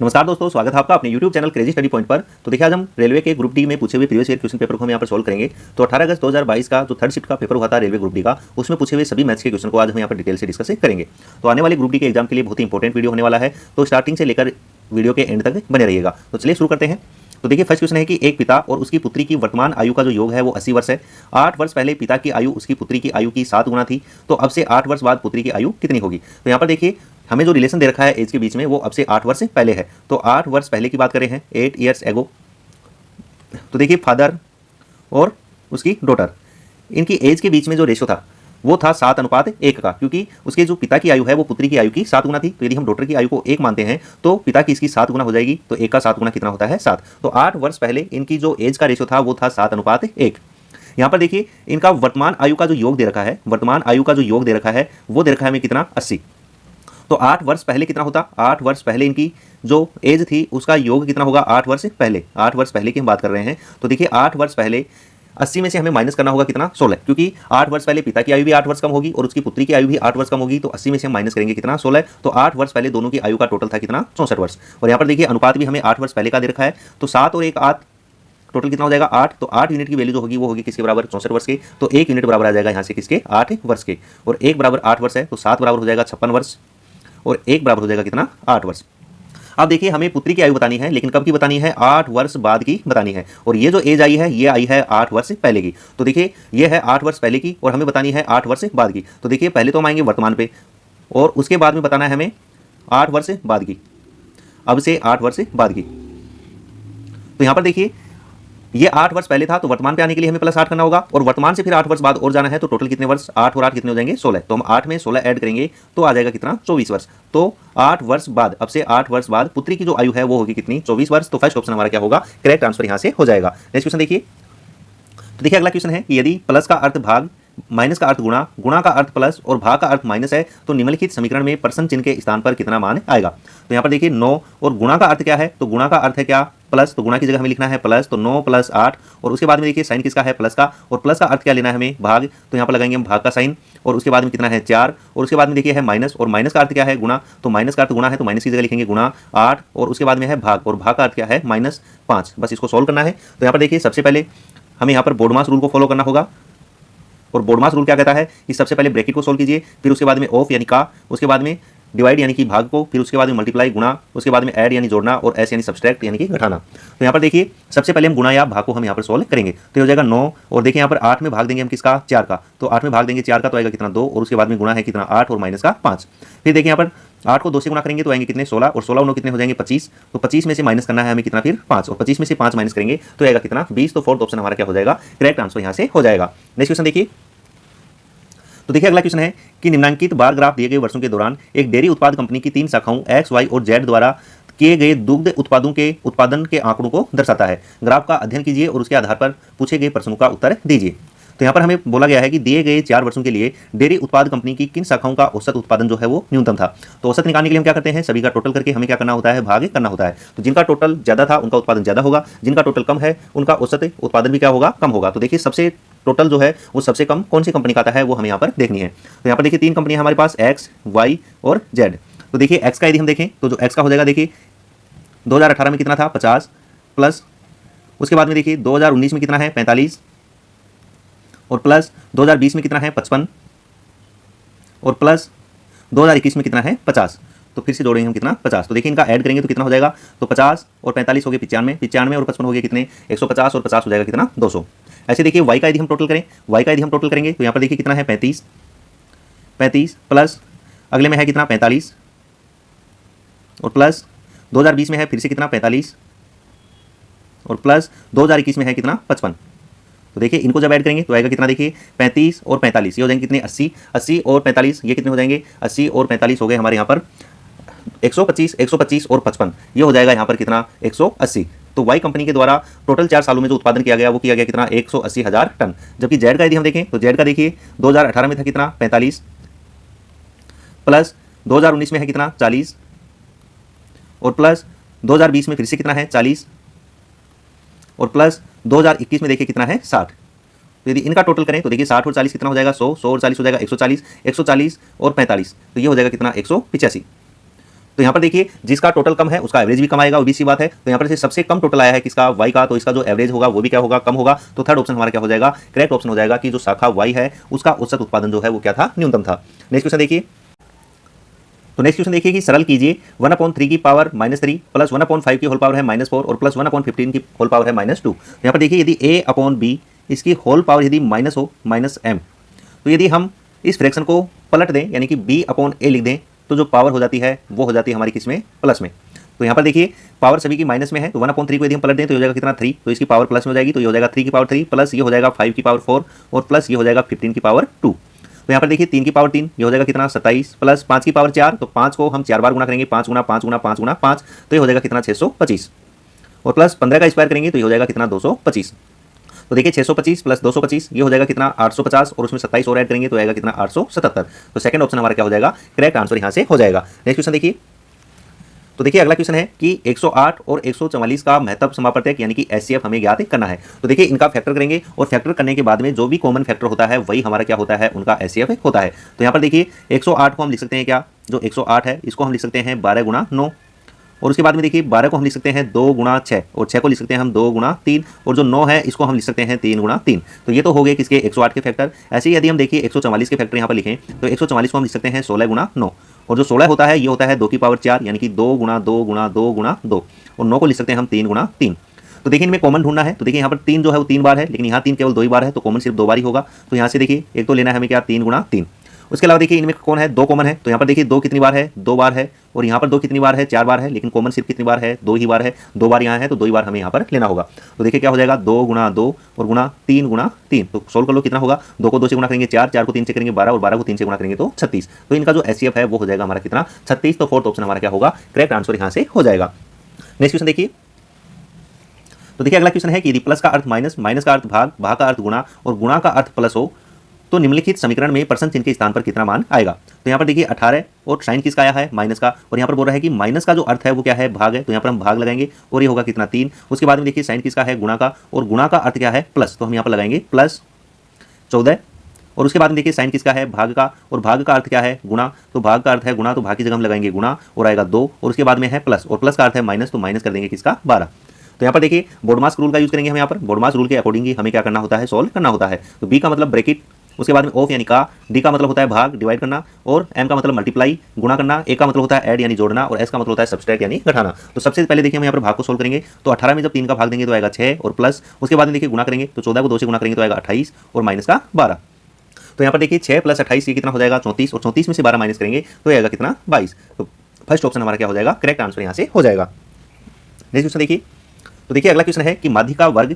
नमस्कार दोस्तों, स्वागत है आपका अपने YouTube channel crazy study point पर। तो देखिए आज हम रेलवे के ग्रुप डी में पूछे हुए प्रीवियस ईयर क्वेश्चन पेपर को हम यहाँ पर सॉल्व करेंगे। तो 18 अगस्त 2022 का जो थर्ड शिफ्ट का पेपर हुआ था रेलवे ग्रुप डी का, उसमें पूछे हुए सभी मैथ्स के क्वेश्चन को आज हम यहाँ पर डिटेल से डिस्कस करेंगे। तो आने वाले ग्रुप डी के एग्जाम के लिए बहुत ही इंपॉर्टेंट वीडियो होने वाला है, तो स्टार्टिंग से लेकर वीडियो के एंड तक बने रहिएगा। तो चलिए शुरू करते हैं। तो देखिए फर्स्ट क्वेश्चन है कि एक पिता और उसकी पुत्री की वर्तमान आयु का जो योग है वो 80 वर्ष है। 8 वर्ष पहले पिता की आयु उसकी पुत्री की आयु की 7 गुना थी, तो अब से 8 वर्ष बाद पुत्री की आयु कितनी होगी। तो यहाँ पर देखिए हमें जो रिलेशन दे रखा है एज के बीच में वो अब से 8 वर्ष पहले है। तो 8 वर्ष पहले की बात करें हैं 8 ईयर्स एगो। तो देखिए फादर और उसकी डॉटर, इनकी एज के बीच में जो रेशो था वो था 7:1 का, क्योंकि उसके जो पिता की आयु है वो पुत्री की आयु की 7 गुना थी। तो यदि हम डॉटर की आयु को 1 मानते हैं तो पिता की इसकी 7 गुना हो जाएगी, तो 1 का 7 गुना कितना होता है 7। तो 8 वर्ष पहले इनकी जो एज का रेशो था वो था 7:1। यहाँ पर देखिए इनका वर्तमान आयु का जो योग दे रखा है, वर्तमान आयु का जो योग दे रखा है वो दे रखा है हमें कितना 80। तो 8 वर्ष पहले कितना होता, 8 वर्ष पहले इनकी जो एज थी उसका योग कितना होगा 8 वर्ष पहले। 8 वर्ष पहले की हम बात कर रहे हैं। तो देखिए 8 वर्ष पहले 80 में से हमें माइनस करना होगा कितना 16, क्योंकि 8 वर्ष पहले पिता की आयु भी 8 वर्ष कम होगी और उसकी पुत्री की आयु भी 8 वर्ष कम होगी। तो 80 में से हम माइनस करेंगे कितना 16। तो 8 वर्ष पहले दोनों की आयु का टोटल था कितना 64 वर्ष। और यहाँ पर देखिए अनुपात भी हमें 8 वर्ष पहले का दे रखा है। तो 7 और 1 8, टोटल कितना हो जाएगा 8। तो 8 यूनिट की वैल्यू जो होगी वो होगी किसके बराबर 64 वर्ष के। तो 1 यूनिट बराबर आ जाएगा यहाँ से किसके 8 वर्ष के। और 1 बराबर 8 वर्ष है, तो 7 बराबर हो जाएगा 56 वर्ष और 1 बराबर हो जाएगा कितना 8 वर्ष। अब देखिए हमें पुत्री की आयु बतानी है, लेकिन कब की बतानी है 8 वर्ष बाद की बतानी है। और ये जो एज आई है ये आई है 8 वर्ष पहले की। तो देखिए ये है 8 वर्ष पहले की और हमें बतानी है 8 वर्ष बाद की। तो देखिए पहले तो हम आएंगे वर्तमान पे और उसके बाद में बताना है हमें 8 वर्ष बाद की, अब से 8 वर्ष बाद की। तो यहाँ पर देखिए ये 8 वर्ष पहले था, तो वर्तमान पे आने के लिए हमें +8 करना होगा और वर्तमान से फिर 8 वर्ष बाद और जाना है। तो टोटल कितने वर्ष 8 और 8 कितने हो जाएंगे 16। तो हम 8 में 16 ऐड करेंगे तो आ जाएगा कितना 24 वर्ष। तो 8 वर्ष बाद, अब से 8 वर्ष बाद पुत्री की जो आयु है वो होगी कितनी 24 वर्ष। तो फर्स्ट ऑप्शन हमारा क्या होगा करेक्ट आंसर यहाँ से हो जाएगा। नेक्स्ट क्वेश्चन देखिए। तो देखिए अगला क्वेश्चन है कि यदि प्लस का अर्थ भाग, माइनस का अर्थ गुणा, गुणा का अर्थ प्लस और भाग का अर्थ माइनस है तो निम्नलिखित समीकरण में प्रश्न चिन्ह के स्थान पर कितना मान आएगा। तो यहाँ पर देखिए 9 और गुणा का अर्थ क्या है, तो गुणा का अर्थ है क्या प्लस, तो गुणा की जगह हमें लिखना है प्लस। तो 9 + 8 और उसके बाद में देखिए साइन किसका है प्लस का, और प्लस का अर्थ क्या लेना है हमें भाग। तो यहाँ पर लगाएंगे हम भाग का साइन और उसके बाद में कितना है 4 और उसके बाद में देखिए है माइनस, और माइनस का अर्थ क्या है गुणा। तो माइनस का अर्थ गुणा है तो माइनस की जगह लिखेंगे गुणा 8 और उसके बाद में है भाग, और भाग का अर्थ क्या है -5। बस इसको सॉल्व करना है। तो यहाँ पर देखिए सबसे पहले हमें यहाँ पर बोर्डमास रूल को फॉलो करना होगा। और बोर्डमास रूल क्या कहता है कि सबसे पहले ब्रैकेट को सोल्व कीजिए, फिर उसके बाद में ऑफ यानी का, उसके बाद में डिवाइड यानी कि भाग को, फिर उसके बाद में मल्टीप्लाई गुणा, उसके बाद में ऐड यानी जोड़ना, और एस यानी सब्सट्रैक्ट यानी कि घटाना। तो यहाँ पर देखिए सबसे पहले हम गुणा या भाग को हम यहाँ पर सोल्व करेंगे। तो ये हो जाएगा 9 और देखिए यहाँ पर 8 में भाग देंगे हम किसका 4 का। तो 8 में भाग देंगे 4 का तो आएगा कितना 2 और उसके बाद में गुणा है कितना 8 और माइनस का 5। फिर देखिए यहाँ पर 8 को 2 से गुणा करेंगे तो आएंगे कितने 16 और 16 उन्हों कितने हो जाएंगे 25। तो 25 में से माइनस करना है हमें कितना फिर 5 और 25 में से 5 माइनस करेंगे तो आएगा कितना 20। तो फोर्थ ऑप्शन हमारा क्या हो जाएगा करेक्ट आंसर यहाँ से हो जाएगा। नेक्स्ट क्वेश्चन देखिए। तो देखिए अगला क्वेश्चन है कि निम्नलिखित बार ग्राफ दिए गए वर्षों के दौरान एक डेयरी उत्पाद कंपनी की 3 शाखाओं X, Y और Z द्वारा किए गए दुग्ध उत्पादों के उत्पादन के आंकड़ों को दर्शाता है। ग्राफ का अध्ययन कीजिए और उसके आधार पर पूछे गए प्रश्नों का उत्तर दीजिए। तो यहाँ पर हमें बोला गया है कि दिए गए 4 वर्षों के लिए डेयरी उत्पाद कंपनी की किन शाखाओं का औसत उत्पादन जो है वो न्यूनतम था। तो औसत निकालने के लिए हम क्या करते हैं सभी का टोटल करके हमें क्या करना होता है भाग करना होता है। तो जिनका टोटल ज़्यादा था उनका उत्पादन ज़्यादा होगा, जिनका टोटल कम है उनका औसत उत्पादन भी क्या होगा कम होगा। तो देखिए सबसे टोटल जो है वो सबसे कम कौन सी कंपनी का आता है वो हमें यहाँ पर देखनी है। तो यहाँ पर देखिए 3 कंपनियाँ हमारे पास X, Y और Z। तो देखिए X का यदि हम देखें तो जो X का हो जाएगा देखिए 2018 में कितना था 50 प्लस, उसके बाद में देखिए 2019 में कितना है 45 और प्लस 2020 में कितना है 55 और प्लस 2021 में कितना है 50। तो फिर से जोड़ेंगे हम कितना 50। तो देखिए इनका ऐड करेंगे तो कितना हो जाएगा, तो 50 और 45 हो गए 95, 95 और 55 हो गए कितने 150 और 50 हो जाएगा कितना 200। ऐसे देखिए Y का यदि हम टोटल करें, Y का यदि हम टोटल करेंगे तो यहाँ पर देखिए कितना है 35 प्लस अगले में है कितना 45 और प्लस 2020 में है फिर से कितना 45 और प्लस 2021 में है कितना 55। तो देखिए इनको जब ऐड करेंगे तो आएगा कितना देखिए 35 और 45 ये हो जाएंगे कितने 80, 80 और 45 ये कितने हो जाएंगे 80 और 45 हो गए हमारे यहाँ पर 125, 125 और 55 ये हो जाएगा यहाँ पर कितना 180। तो वाई कंपनी के द्वारा टोटल 4 सालों में जो उत्पादन किया गया वो किया गया कितना 180,000 टन। जबकि जेड का यदि हम देखें तो जेड का देखिए 2018 में था कितना 45 प्लस 2019 में है कितना 40 और प्लस 2020 में फिर से कितना है 40 और प्लस 2021 में देखिए कितना है 60। तो यदि इनका टोटल करें तो देखिए 60 और 40 कितना हो जाएगा 100, 100 और 40 हो जाएगा 140, 140 और 45 तो ये हो जाएगा कितना 185। तो यहाँ पर देखिए जिसका टोटल कम है उसका एवरेज भी कम आएगा, वो भी सी बात है। तो यहाँ पर से सबसे कम टोटल आया है किसका, वाई का, तो इसका जो एवरेज होगा वो भी क्या होगा, कम होगा। तो थर्ड ऑप्शन हमारा क्या हो जाएगा, करेक्ट ऑप्शन हो जाएगा कि जो शाखा वाई है उसका औसत उत्पादन जो है वो क्या था, न्यूनतम था। नेक्स्ट क्वेश्चन देखिए, तो नेक्स्ट क्वेश्चन देखिए कि सरल कीजिए 1/3 की पावर -3 प्लस 1/5 की होल पावर है -4 और प्लस 1/15 की होल पावर है -2। यहाँ पर देखिए यदि a/b इसकी होल पावर यदि माइनस हो -m, तो यदि हम इस फ्रैक्शन को पलट दें यानी कि b/a लिख दें तो जो पावर हो जाती है वो हो जाती है हमारी किसमें, प्लस में। तो यहाँ पर देखिए पावर सभी की माइनस में है, तो 1/3 को यदि हम पलट दें तो हो जाएगा कितना 3, तो इसकी पावर प्लस में हो जाएगी, तो ये हो जाएगा 3 की पावर 3 प्लस ये हो जाएगा 5 की पावर 4 और प्लस ये हो जाएगा 15 की पावर 2। तो यहाँ पर देखिए 3 की पावर 3 ये हो जाएगा कितना 27 प्लस 5 की पावर 4, तो 5 को हम 4 बार गुना करेंगे, 5 गुना 5 गुना 5 गुना 5, तो ये हो जाएगा कितना 625 और प्लस 15 का स्क्वायर करेंगे तो ये हो जाएगा कितना 225। तो देखिए 625 प्लस 225 ये हो जाएगा कितना 850 और उसमें 27 और ऐड करेंगे तो आएगा कितना 877। तो सेकंड ऑप्शन हमारा क्या हो जाएगा, करेक्ट आंसर यहाँ से हो जाएगा। नेक्स्ट क्वेश्चन देखिए, तो देखिए अगला क्वेश्चन है कि 108 और 144 का महत्व समापवर्तक यानी कि एचसीएफ हमें ज्ञात करना है। तो देखिए इनका फैक्टर करेंगे और फैक्टर करने के बाद में जो भी कॉमन फैक्टर होता है वही हमारा क्या होता है, उनका एचसीएफ होता है। तो यहाँ पर देखिए 108 को हम लिख सकते हैं क्या, जो 108 है इसको हम लिख सकते हैं 12 गुणा 9 और उसके बाद में देखिए 12 को हम लिख सकते हैं 2 गुणा 6 और 6 को लिख सकते हैं हम 2 गुणा 3 और जो 9 है इसको हम लिख सकते हैं 3 गुणा 3। तो ये तो हो गए किसके 108 के फैक्टर। ऐसे ही यदि हम देखिए 144 के फैक्टर यहाँ पर लिखें तो 144 को हम लिख सकते हैं 16 गुणा 9 और जो 16 होता है ये होता है 2 की पावर 4 यानी कि 2 गुणा 2 गुणा 2 गुणा 2 और 9 को लिख सकते हैं हम 3 गुणा 3। तो देखिए इनमें कॉमन ढूंढना है, तो देखिए यहाँ पर 3 जो है वो 3 बार है लेकिन यहाँ 3 केवल 2 ही बार है तो कॉमन सिर्फ 2 बार ही होगा। तो यहाँ से देखिए एक तो लेना है हमें क्या 3 गुणा 3। उसके अलावा देखिए इनमें कौन है, 2 कॉमन है, तो यहाँ पर देखिए 2 कितनी बार है, 2 बार है और यहाँ पर 2 कितनी बार है, 4 बार है, लेकिन कॉमन सिर्फ कितनी बार है, 2 ही बार है, 2 बार यहाँ है तो 2 ही बार हमें यहाँ पर लेना होगा। तो देखिए क्या हो जाएगा 2 गुणा 2 और गुणा 3 गुणा 3, तो सोल्व कर लो कितना होगा, 2 को 2 से गुणा करेंगे 4, 4 को 3 से करेंगे 12 और 12 को 3 से गुणा करेंगे तो 36। तो इनका जो एचसीएफ है वो हो जाएगा हमारा कितना 36। तो फोर्थ ऑप्शन हमारा क्या होगा, करेक्ट आंसर यहाँ से हो जाएगा। नेक्स्ट क्वेश्चन देखिए, तो देखिए अगला क्वेश्चन है कि यदि प्लस का अर्थ माइनस, माइनस का अर्थ भाग, भाग का अर्थ गुणा और गुणा का अर्थ प्लस हो तो निम्नलिखित समीकरण में प्रश्न चिन्ह के स्थान पर कितना मान आएगा। तो यहाँ पर देखिए 18 और साइन किसका आया है, माइनस का, और यहाँ पर बोल रहा है कि माइनस का जो अर्थ है वो क्या है, भाग है, तो यहाँ पर हम भाग लगाएंगे और ये होगा कितना 3। उसके बाद में देखिए साइन किसका है, गुणा का, और गुणा का अर्थ क्या है, प्लस, तो हम यहाँ पर लगाएंगे प्लस 14 और उसके बाद में देखिए साइन किसका है, भाग का, और भाग का अर्थ क्या है, गुणा, तो भाग का अर्थ है गुणा, तो भाग की जगह हम लगाएंगे गुणा और आएगा 2 और उसके बाद में है प्लस, और प्लस का अर्थ है माइनस, तो माइनस कर देंगे किसका 12। तो यहाँ पर देखिए बोडमास रूल का यूज करेंगे हम, यहाँ पर बोडमास रूल के अकॉर्डिंग ही हमें क्या करना होता है, सॉल्व करना होता है। तो बी का मतलब ब्रैकेट, उसके बाद में ऑफ यानी का, डी का मतलब होता है भाग डिवाइड करना, और एम का मतलब मल्टीप्लाई गुणा करना, ए का मतलब होता है ऐड यानी जोड़ना, और एस का मतलब होता है सब्सट्रैक्ट यानी घटाना। तो सबसे पहले देखिए हम यहाँ पर भाग को सोल्व करेंगे, तो 18 में जब 3 का भाग देंगे तो आएगा 6 और प्लस, उसके बाद में देखिए गुणा करेंगे तो 14 को 2 से गुणा करेंगे तो आएगा 28 और माइनस का 12। तो यहाँ पर देखिए 6 प्लस 28 ये कितना हो जाएगा 34 और 34 में से 12 माइनस करेंगे तो आएगा कितना 22। तो फर्स्ट ऑप्शन हमारा क्या हो जाएगा, करेक्ट आंसर यहाँ से हो जाएगा। नेक्स्ट क्वेश्चन देखिए, तो देखिए अगला क्वेश्चन है कि माध्य का वर्ग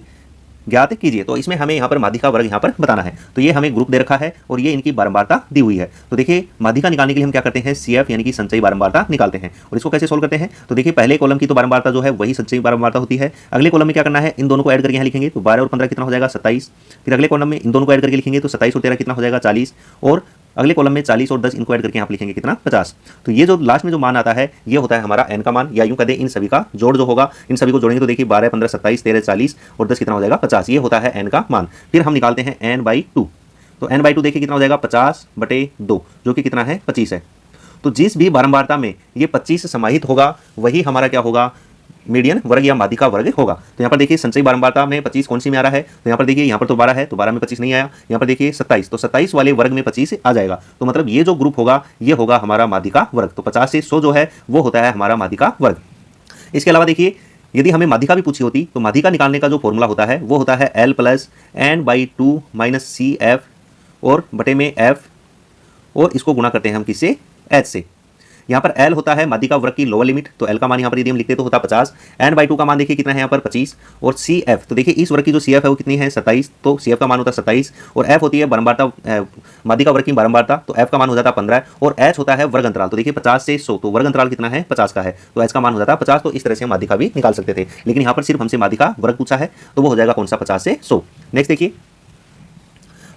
ज्ञात कीजिए। तो इसमें हमें यहाँ पर माध्य का वर्ग यहाँ पर बताना है। तो ये हमें ग्रुप दे रखा है और ये इनकी बारंबारता दी हुई है। तो देखिए माध्य का निकालने के लिए हम क्या करते हैं, सीएफ यानी कि संचयी बारंबारता निकालते हैं। और इसको कैसे सोल्व करते हैं, तो देखिए पहले कॉलम की तो बारंबारता जो है वही संचयी बारंबारता होती है। अगले कॉलम में क्या करना है, इन दोनों को ऐड करके यहाँ लिखेंगे तो 12 और 15 कितना हो जाएगा 27। फिर अगले कॉलम में इन दोनों को ऐड करके लिखेंगे तो 27 और 13 कितना हो जाएगा 40, और अगले कॉलम में 40 और 10 इनको ऐड करके यहाँ लिखेंगे कितना 50। तो ये जो लास्ट में जो मान आता है ये होता है हमारा एन का मान, या यूं कह दें इन सभी का जोड़ जो होगा, इन सभी को जोड़ेंगे तो देखिए 12, 15, 27, 13, 40 और 10 कितना हो जाएगा 50। ये होता है एन का मान। फिर हम निकालते हैं n/2। तो n/2 देखिए कितना हो जाएगा 50/2 जो कि कितना है 25 है। तो जिस भी बारंबारता में ये 25 समाहित होगा वही हमारा क्या होगा, मीडियन वर्ग या माध्य का वर्ग होगा। तो यहाँ पर देखिए संचयी बारंबारता में 25 कौन सी में आ रहा है, तो यहाँ पर देखिए यहाँ पर तो 12 है तो 12 में 25 नहीं आया, यहाँ पर देखिए 27 तो 27 वाले वर्ग में 25 आ जाएगा। तो मतलब ये जो ग्रुप होगा ये होगा हमारा माध्य का वर्ग। तो 50 से 100 जो है वो होता है हमारा माध्य का वर्ग। इसके अलावा देखिए यदि हमें माध्यिका भी पूछी होती तो माध्यिका निकालने का जो फॉर्मूला होता है वो होता है L + n/2 - CF और बटे में F, और इसको गुणा करते हैं हम किससे, H से। यहाँ पर L होता है माध्यिका वर्ग की लोअर लिमिट, तो L का मान यहाँ पर यदि हम लिखते तो होता 50, n/2 का मान देखिए कितना है यहाँ पर 25, और CF तो देखिए इस वर्ग की जो CF है वो कितनी है 27, तो CF का मान होता है 27, और F होती है बारंबारता माध्यिका वर्ग की बारंबारता, तो F का मान हो जाता है 15, और H होता है वर्ग अंतराल। तो देखिए 50 से 100 तो वर्ग अंतराल कितना है 50 का है, तो H का मान हो जाता है 50। तो इस तरह से हम माध्यिका भी निकाल सकते थे, लेकिन यहाँ पर सिर्फ हमसे माध्यिका वर्ग पूछा है तो वो हो जाएगा कौन सा 50 से 100। नेक्स्ट देखिए,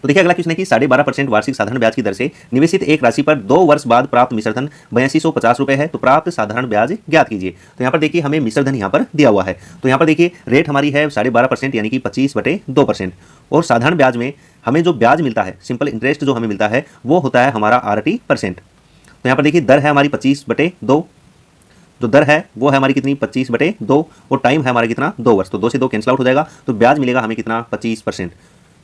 तो देखिए अगला क्वेश्चन है कि 12.5% वार्षिक साधारण ब्याज की दर से निवेशित एक राशि पर 2 वर्ष बाद प्राप्त मिश्रधन 8250 रुपए है, तो प्राप्त साधारण ब्याज ज्ञात कीजिए। तो यहाँ पर देखिए हमें मिश्रधन यहाँ पर दिया हुआ है, तो यहाँ पर देखिए रेट हमारी है 12.5% यानी कि 25/2%, और साधारण ब्याज में हमें जो ब्याज मिलता है, सिंपल इंटरेस्ट जो हमें मिलता है वो होता है हमारा RT%। तो यहाँ पर देखिए दर है हमारी 25/2, जो दर है वो है हमारी कितनी 25/2 और टाइम है हमारा कितना 2 वर्ष, तो 2 से 2 कैंसिल आउट हो जाएगा, तो ब्याज मिलेगा हमें कितना 25%,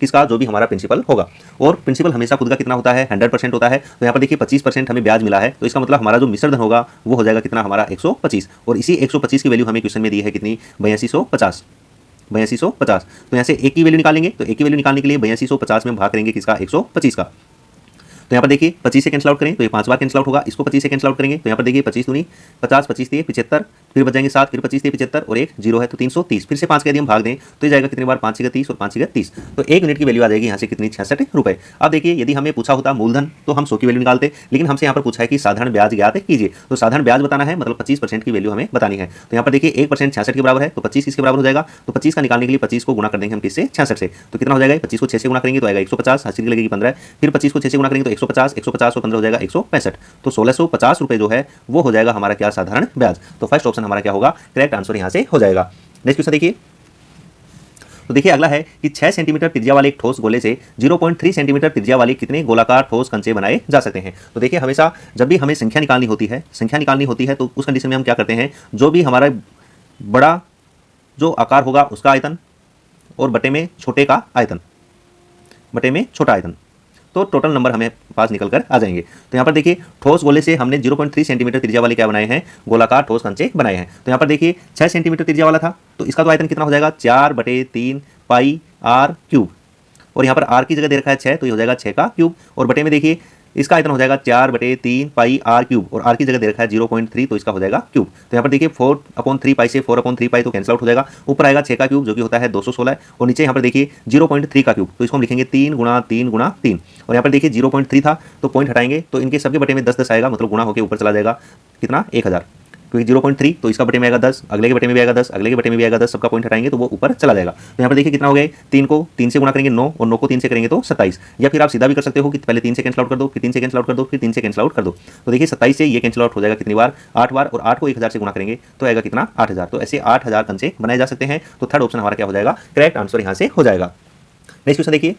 किसका, जो भी हमारा प्रिंसिपल होगा। और प्रिंसिपल हमेशा खुद का कितना होता है 100% होता है, तो यहाँ पर देखिए 25% हमें ब्याज मिला है, तो इसका मतलब हमारा जो मिश्र धन होगा वो हो जाएगा कितना हमारा 125, और इसी 125 की वैल्यू हमें क्वेश्चन में दी है कितनी 8250, 8250। तो यहाँ से एक की वैल्यू निकालेंगे, तो एक की वैल्यू निकालने के लिए 8250 में भाग करेंगे किसका 125 का, तो यहाँ पर देखिए 25 से कैंसिल आउट करें तो ये 5 बार कैंसिल आउट होगा, इसको 25 से कैंसिल आउट करेंगे तो यहाँ पर देखिए 25 दूनी 50, 25 दिए 75, फिर बच जाएंगे 7, फिर 25 दिए 75 और एक 0 है तो 330, फिर से 5 के यदि हम भाग दें तो ये जाएगा कितनी बार 5 30 और 5 30, तो 1 यूनिट की वैल्यू आ जाएगी यहाँ से कितनी 66 रुपये। अब देखिए यदि हमें पूछा होता मूलधन तो हम 100 की वैल्यू निकालते, लेकिन हमसे यहाँ पर पूछा है कि साधारण ब्याज ज्ञात कीजिए, तो साधारण ब्याज बताना है मतलब 25% की वैल्यू हमें बतानी है, तो यहाँ पर देखिए 1% 66 के बराबर है, तो 25 किसके बराबर हो जाएगा, तो 25 का निकालने के लिए 25 को गुणा कर देंगे हम किससे 66 से, तो कितना हो जाएगा 25 को 6 से गुणा करेंगे तो आएगा 150, हासिल की लगेगी 15, फिर 25 को 6 से गुणा करेंगे तो 150, 150 और 15 हो जाएगा 165, तो 1650 रुपये जो है वो हो जाएगा हमारा क्या साधारण ब्याज। तो फर्स्ट ऑप्शन हमारा क्या होगा, करेक्ट आंसर यहाँ से हो जाएगा। नेक्स्ट क्वेश्चन देखिए, तो देखिए अगला है कि 6 सेंटीमीटर त्रिज्या वाले एक ठोस गोले से 0.3 सेंटीमीटर त्रिज्या वाले कितने गोलाकार ठोस कंचे बनाए जा सकते हैं। तो देखिए हमेशा जब भी हमें संख्या निकालनी होती है तो उस कंडीशन में हम क्या करते हैं, जो भी हमारा बड़ा जो आकार होगा उसका आयतन और बटे में छोटे का आयतन, बटे में छोटा आयतन, तो टोटल नंबर हमें पास निकल कर आ जाएंगे। तो यहाँ पर देखिए ठोस गोले से हमने 0.3 सेंटीमीटर त्रिज्या वाले क्या बनाए हैं, गोलाकार ठोस कंचे बनाए हैं। तो यहाँ पर देखिए 6 सेंटीमीटर त्रिज्या वाला था तो इसका तो आयतन कितना हो जाएगा 4/3 पाई आर क्यूब, और यहाँ पर आर की जगह दे रखा है 6 तो ये हो जाएगा 6 का क्यूब, और बटे में देखिए इसका आयतन हो जाएगा 4/3 पाई आर क्यूब, और आर की जगह दे रखा है 0.3 तो इसका हो जाएगा क्यूब। तो यहाँ पर देखिए 4/3 पाई से 4/3 पाई तो कैंसिल आउट हो जाएगा, ऊपर आएगा 6 का क्यूब जो कि होता है 216, और नीचे यहाँ पर देखिए 0.3 का क्यूब तो इसको हम लिखेंगे 3 गुणा 3 गुणा 3, और यहाँ पर देखिए 0.3 था तो पॉइंट हटाएंगे तो इनके सबके बटे में 10 आएगा, मतलब गुणा होकर ऊपर चला जाएगा कितना 1000, क्योंकि 0.3 तो इसका बटे में आएगा 10, अगले के बटे में भी आएगा 10, अगले के बटे में भी आएगा 10, सबका पॉइंट हटाएंगे तो वो ऊपर चला जाएगा। तो यहाँ पर देखिए कितना हो गया, 3 को 3 से गुणा करेंगे 9, और 9 को 3 से करेंगे तो 27, या फिर आप सीधा भी कर सकते हो कि पहले 3 से कैंसिल आउट कर दो, फिर 3 से कैंसिल आउट कर दो, फिर 3 से कैंसिल आउट कर दो। तो देखिए 27 से ये कैंसिल आउट हो जाएगा कितनी बार 8 बार, और 8 को 1000 से गुणा करेंगे तो आएगा कितना 8000, तो ऐसे 8000 कंचे बनाए जा सकते हैं। तो थर्ड ऑप्शन हमारा क्या हो जाएगा, करेक्ट आंसर यहाँ से हो जाएगा। नेक्स्ट क्वेश्चन देखिए,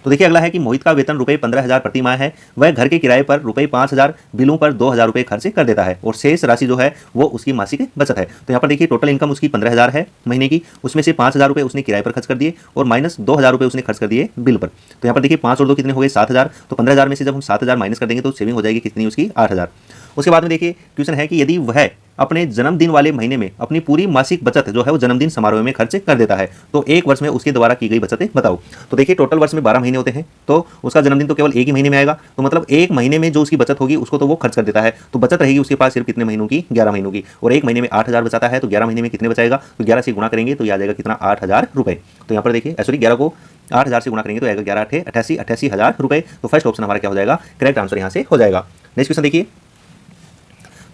तो देखिए अगला है कि मोहित का वेतन रुपये 15,000 प्रति माह है, वह घर के किराए पर रुपये 5,000, बिलों पर 2,000 रुपये खर्च कर देता है और शेष राशि जो है वो उसकी मासिक बचत है। तो यहाँ पर देखिए टोटल इनकम उसकी 15,000 है महीने की, उसमें से 5,000 रुपये उसने किराए पर खर्च कर दिए और माइनस 2,000 रुपये उसने खर्च कर दिए बिल पर। तो यहाँ पर देखिए 5 और 2 कितने हो गए 7,000, तो 15,000 में से जब हम 7,000 माइनस कर देंगे तो सेविंग हो जाएगी कितनी उसकी 8,000। उसके बाद में देखिए क्वेश्चन है कि यदि वह अपने जन्मदिन वाले महीने में अपनी पूरी मासिक बचत जो है वो जन्मदिन समारोह में खर्च कर देता है, तो एक वर्ष में उसके द्वारा की गई बचतें बताओ। तो देखिए टोटल वर्ष में 12 महीने होते हैं, तो उसका जन्मदिन तो केवल एक ही महीने में आएगा, तो मतलब एक महीने में जो उसकी बचत होगी उसको तो वो खर्च कर देता है, तो बचत रहेगी उसके पास सिर्फ कितने महीनों की 11 महीनों की, और एक महीने में 8,000 बचाता है तो 11 महीने में कितने बचाएगा, तो 11 से गुणा करेंगे तो ये आ जाएगा कितना 8,000 रुपये। तो यहाँ पर देखिए सॉरी 11 को 8,000 से गुणा करेंगे तो आएगा 11 88 88,000 रुपये। तो फर्स्ट ऑप्शन हमारा क्या हो जाएगा, करेक्ट आंसर यहाँ से हो जाएगा। नेक्स्ट क्वेश्चन देखिए,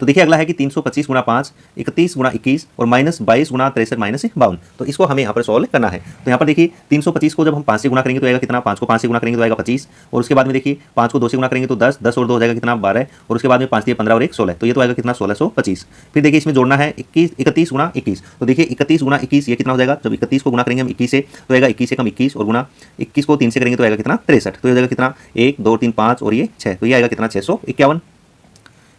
तो देखिए अगला है कि 325 गुणा 5, 31 गुणा 21 और माइनस 22 गुणा 63 माइनस 52, तो इसको हमें यहाँ पर सॉल्व करना है। तो यहाँ पर देखिए 325 को जब हम 5 से गुणा करेंगे तो आएगा कितना, 5 को 5 से गुणा करेंगे तो आएगा 25, और उसके बाद में देखिए 5 को 2 से गुणा करेंगे तो 10, 10 और 2 हो जाएगा कितना 12, और उसके बाद में 5 दिए 15 और 1 16, तो ये तो आएगा कितना 1625। फिर देखिए इसमें जोड़ना है 31 गुणा 21, तो देखिए 31 गुणा 21 ये कितना हो जाएगा, जब 31 को गुणा करेंगे हम 21 से तो आएगा 21 से कम 21, और गुणा 21 को 3 से करेंगे तो आएगा कितना 63, तो ये हो जाएगा कितना 1 2 3 5 और ये 6, तो ये आएगा कितना 651।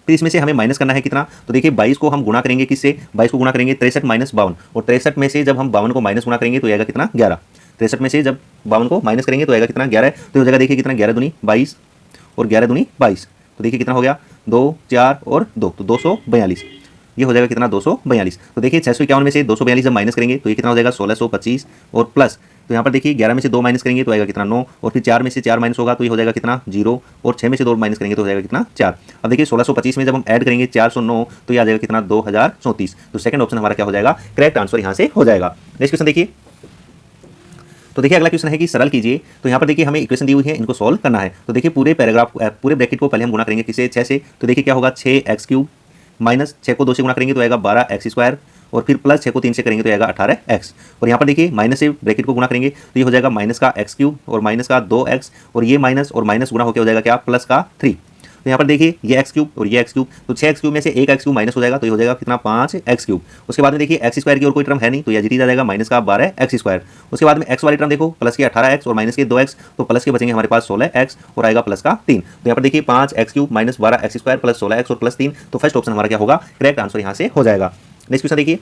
फिर इसमें से हमें माइनस करना है कितना, तो देखिए 22 को हम गुणा करेंगे किससे, 22 को गुणा करेंगे 63 माइनस 52, और 63 में से जब हम 52 को माइनस गुणा करेंगे तो आएगा कितना 11, 63 में से जब 52 को माइनस करेंगे तो आएगा कितना 11, तो हो जाएगा देखिए कितना 11 दूनी 22 और 11 दूनी 22, तो देखिए कितना हो गया 2 4 और 2, तो 242, ये हो जाएगा कितना 242। तो देखिए 651 में से 242 जब माइनस करेंगे तो ये कितना हो जाएगा 1625, और प्लस तो यहाँ पर देखिए 11 में से 2 माइनस करेंगे तो आएगा कितना 9, और फिर 4 में से 4 माइनस होगा तो ये हो जाएगा कितना 0, और 6 में से 2 माइनस करेंगे तो हो जाएगा कितना 4। अब देखिए 1625 में जब हम ऐड करेंगे 409 तो ये आ जाएगा कितना 2034। तो सेकंड ऑप्शन हमारा क्या हो जाएगा, करेक्ट आंसर यहाँ से हो जाएगा। नेक्स्ट क्वेश्चन देखिए, तो देखिए अगला क्वेश्चन है कि सरल कीजिए। तो यहाँ पर देखिए हमें इक्वेशन दी हुई है, इनको सॉल्व करना है। तो देखिए पूरे पैराग्राफ पूरे ब्रैकेट को पहले हम गुणा करेंगे किससे 6 से, तो देखिए क्या होगा 6x³ माइनस 6 को 2 से गुणा करेंगे तो आएगा 12x², और फिर प्लस 6 को 3 से करेंगे तो आएगा 18x, और यहाँ पर देखिए माइनस से ब्रैकेट को गुणा करेंगे तो ये हो जाएगा माइनस का x³ और माइनस का 2x, और ये माइनस और माइनस गुणा होकर हो जाएगा क्या प्लस का 3। तो यहाँ पर देखिए ये एक्स क्यूब और ये एक्स क्यूब, तो 6 एक्स क्यूब में से एक एक्स क्यूब माइनस हो जाएगा, तो ये हो जाएगा कितना 5 एक्स क्यूब। उसके बाद में देखिए एक्स स्क्वायर की और कोई टर्म है नहीं, तो ये एज इट इज आ जाएगा माइनस का 12 एक्स स्क्वायर। उसके बाद में एक्स वाली टर्म देखो, प्लस के 18 एक्स और माइनस के 2 एक्स, तो प्लस के बचेंगे हमारे पास 16 एक्स और आएगा प्लस का 3। तो यहाँ पर देखिए 5 x cube minus 12 x square plus 16 x और प्लस 3, तो फर्स्ट ऑप्शन हमारा क्या होगा, करेक्ट आंसर यहाँ से हो जाएगा। नेक्स्ट क्वेश्चन देखिए,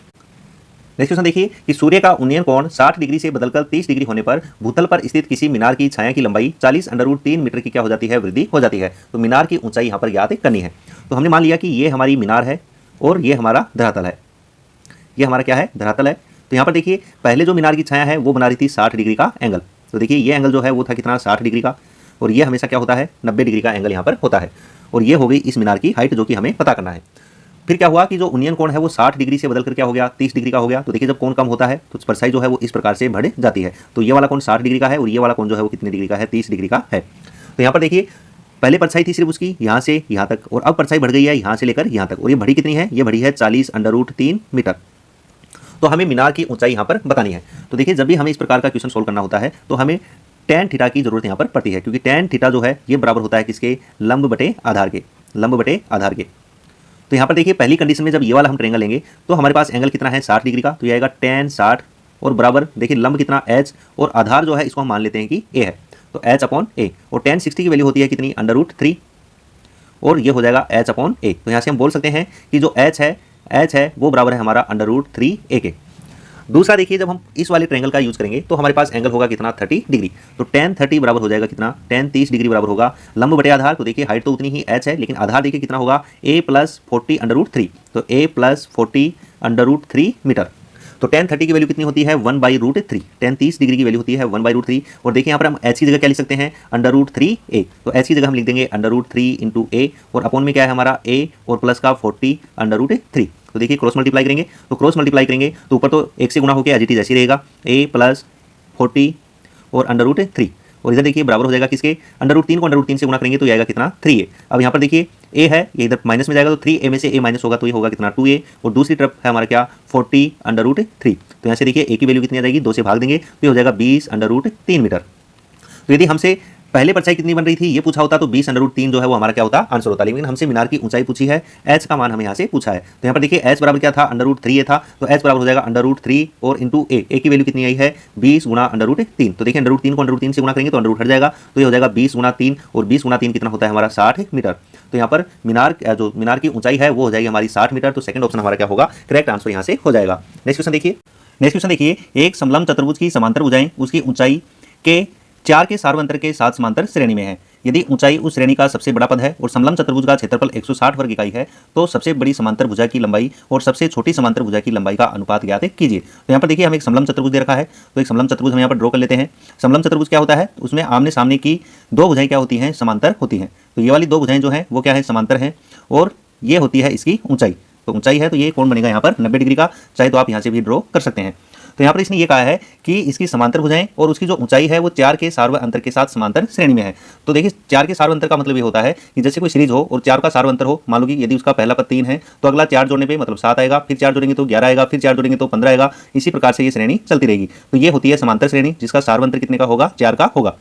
नेक्स्ट क्वेश्चन देखिए कि सूर्य का उन्नयन कोण 60 डिग्री से बदलकर 30 डिग्री होने पर भूतल पर स्थित किसी मीनार की छाया की लंबाई 40√3 मीटर की क्या हो जाती है, वृद्धि हो जाती है। तो मीनार की ऊंचाई यहाँ पर ज्ञात करनी है। तो हमने मान लिया कि ये हमारी मीनार है और ये हमारा धरातल है, ये हमारा क्या है, धरातल है। तो यहाँ पर देखिए पहले जो मीनार की छाया है वो बना रही थी 60 डिग्री का एंगल। तो देखिए ये एंगल जो है वो था कितना, 60 डिग्री का, और ये हमेशा क्या होता है, 90 डिग्री का एंगल यहाँ पर होता है। और ये हो गई इस मीनार की हाइट जो कि हमें पता करना है। फिर क्या हुआ कि जो उन्नयन कोण है वो 60 डिग्री से बदलकर क्या हो गया, 30 डिग्री का हो गया। तो देखिए जब कोण कम होता है तो परछाई जो है वो इस प्रकार से बढ़ जाती है। तो ये वाला कोण 60 डिग्री का है और ये वाला कोण जो है वो कितने डिग्री का है, 30 डिग्री का है। तो यहाँ पर देखिए पहले परछाई थी सिर्फ उसकी यहाँ से यहाँ तक, और अब परछाई बढ़ गई है यहाँ से लेकर यहाँ तक, और ये बढ़ी कितनी है, ये बढ़ी है 40√3 मीटर। तो हमें मीनार की ऊंचाई यहाँ पर बतानी है। तो देखिए जब भी हमें इस प्रकार का क्वेश्चन सोल्व करना होता है तो हमें tan थीटा की जरूरत यहाँ पर पड़ती है, क्योंकि tan थीटा जो है ये बराबर होता है किसके, लंब बटे आधार के, लंब बटे आधार के। तो यहाँ पर देखिए पहली कंडीशन में जब ये वाला हम ट्रायंगल लेंगे तो हमारे पास एंगल कितना है, 60 डिग्री का, तो ये आएगा tan 60 और बराबर देखिए लंब कितना h, और आधार जो है इसको हम मान लेते हैं कि a है, तो h/a, और tan 60 की वैल्यू होती है कितनी, √3, और ये हो जाएगा h/a। तो यहाँ से हम बोल सकते हैं कि जो h है वो बराबर है हमारा √3a के। दूसरा देखिए जब हम इस वाले ट्रायंगल का यूज करेंगे तो हमारे पास एंगल होगा कितना, 30 डिग्री। तो tan 30 बराबर हो जाएगा कितना, tan 30 डिग्री बराबर होगा लंब बटे आधार। तो देखिए हाइट तो उतनी ही h है, लेकिन आधार देखिए कितना होगा, a + 40√3, तो a + 40√3 मीटर। तो tan 30 की वैल्यू कितनी होती है, 1/√3। tan 30 डिग्री की वैल्यू होती है 1/√3, और देखिए यहाँ पर हम h की जगह क्या लिख सकते हैं, √3a। तो h की जगह हम लिख देंगे √3 × a, और अपॉन में क्या है हमारा a और प्लस का 40√3। तो देखिए क्रॉस मल्टीप्लाई करेंगे, तो क्रॉस मल्टीप्लाई करेंगे तो ऊपर तो 1 से गुणा होकर एज इट इज ऐसी रहेगा, a + 40 और √3, और इधर देखिए बराबर हो जाएगा किसके, √3 को √3 से गुणा करेंगे तो आएगा कितना, 3a। अब यहाँ पर देखिए a है, ये इधर माइनस में जाएगा, तो 3a में से a माइनस होगा तो ये होगा कितना, 2a, और दूसरी तरफ है हमारा क्या, 40√3। तो यहाँ से देखिए a की वैल्यू कितनी आ जाएगी, 2 से भाग देंगे तो ये हो जाएगा 20√3 मीटर। तो यदि हमसे पहले परछाई कितनी बन रही थी ये पूछा होता तो 20√3 जो है वो हमारा क्या होता, आंसर होता। लेकिन हमसे मीनार की ऊंचाई पूछी है, h का मान हमें यहाँ से पूछा है। तो यहाँ पर देखिए h बराबर क्या था, √3a था, तो h बराबर हो जाएगा √3 और इंटू a की वैल्यू कितनी आई है, 20 × √3। तो देखिए √3 को √3 से गुणा करेंगे तो √ हट जाएगा, तो ये हो जाएगा 20 × 3, और 20 × 3 कितना होता है हमारा, 60 मीटर। तो यहाँ पर मीनार की ऊंचाई है वो हो जाएगी हमारी 60 मीटर। तो सेकंड ऑप्शन हमारा क्या होगा, करेक्ट आंसर यहाँ से हो जाएगा। नेक्स्ट क्वेश्चन देखिए, एक समलंब चतुर्भुज की समांतर भुजाएं उसकी ऊंचाई के 4 के सार्वअंतर के साथ समांतर श्रेणी में है। यदि ऊंचाई उस श्रेणी का सबसे बड़ा पद है और समलंब चतुर्भुज का क्षेत्रफल 160 वर्ग इकाई है, तो सबसे बड़ी समांतर भुजा की लंबाई और सबसे छोटी समांतर भुजा की लंबाई का अनुपात ज्ञात कीजिए। तो यहाँ पर देखिए हमें एक समलंब चतुर्भुज दे रखा है, तो एक समलंब चतुर्भुज हम यहाँ पर ड्रॉ कर लेते हैं। समलंब चतुर्भुज क्या होता है, उसमें आमने सामने की दो भुजाएं क्या होती हैं, समांतर होती हैं। तो ये वाली दो भुजाएं जो हैं वो क्या है, समांतर हैं, और ये होती है इसकी ऊंचाई। तो ऊंचाई है तो ये कोण बनेगा यहाँ पर 90 डिग्री का, चाहे तो आप यहाँ से भी ड्रॉ कर सकते हैं। तो यहाँ पर इसने ये कहा है कि इसकी समांतर भुजाएं और उसकी जो ऊंचाई है वो 4 के सार्वअंतर के साथ समांतर श्रेणी में है। तो देखिए 4 के सार्वअंतर का मतलब ये होता है कि जैसे कोई सीरीज हो और 4 का सार्वअंतर हो, मान लो कि यदि उसका पहला पद 3 है तो अगला 4 जोड़ने पे मतलब 7 आएगा, फिर 4 जोड़ेंगे तो 11 आएगा, फिर 4 जोड़ेंगे तो 15 आएगा। इसी प्रकार से ये श्रेणी चलती रहेगी। तो ये होती है समांतर श्रेणी जिसका सार्वअंतर कितने का होगा, 4 का होगा।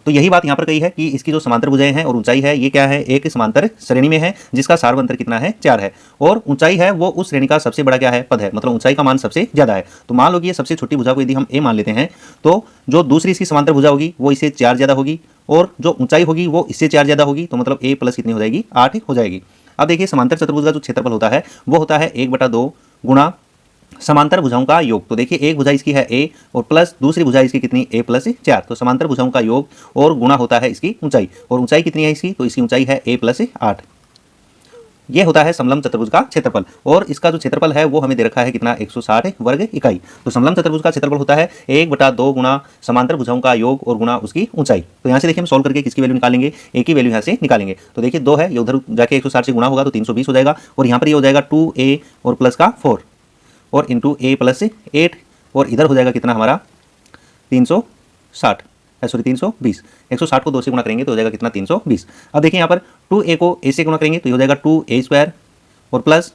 तो यही बात यहाँ पर कही है कि इसकी जो समांतर भुजाएं हैं और ऊंचाई है ये क्या है, एक समांतर श्रेणी में है जिसका सार्वअंतर कितना है, 4 है, और ऊंचाई है वो उस श्रेणी का सबसे बड़ा क्या है, पद है, मतलब ऊंचाई का मान सबसे ज्यादा है। तो मान लो कि ये सबसे छोटी भुजा को यदि हम a मान लेते हैं तो जो दूसरी इसकी समांतर भुजा होगी वो इससे 4 ज्यादा होगी, और जो ऊंचाई होगी वो इससे 4 ज्यादा होगी, तो मतलब a प्लस कितनी हो जाएगी, 8 हो जाएगी। अब देखिए समांतर चतुर्भुज का जो क्षेत्रफल होता है वो होता है 1/2 गुणा समांतर भुजाओं का योग। तो देखिए एक भुजा इसकी है a और प्लस दूसरी भुजा इसकी कितनी, a + 4। तो समांतर भुजाओं का योग और गुणा होता है इसकी ऊंचाई, और ऊंचाई कितनी है इसकी, तो इसकी ऊंचाई है a + 8। ये होता है समलंब चतुर्भुज का क्षेत्रफल, और इसका जो क्षेत्रफल है वो हमें दे रखा है कितना, 160 वर्ग इकाई। तो समलंब चतुर्भुज का क्षेत्रफल होता है 1/2 गुणा समांतर भुजाओं का योग और गुणा उसकी ऊंचाई। तो यहाँ से देखिए हम सॉल्व करके किसकी वैल्यू निकालेंगे, a की वैल्यू यहाँ से निकालेंगे। तो देखिए 2 है, ये उधर जाके 160 से गुणा होगा तो 320 हो जाएगा, और यहाँ पर ये हो जाएगा 2a और प्लस का 4 और इंटू a + 8, और इधर हो जाएगा कितना हमारा 320। 160 को 2 से गुणा करेंगे तो हो जाएगा कितना, 320। अब देखिए यहाँ पर 2a को a से गुणा करेंगे तो ये हो जाएगा 2a² और प्लस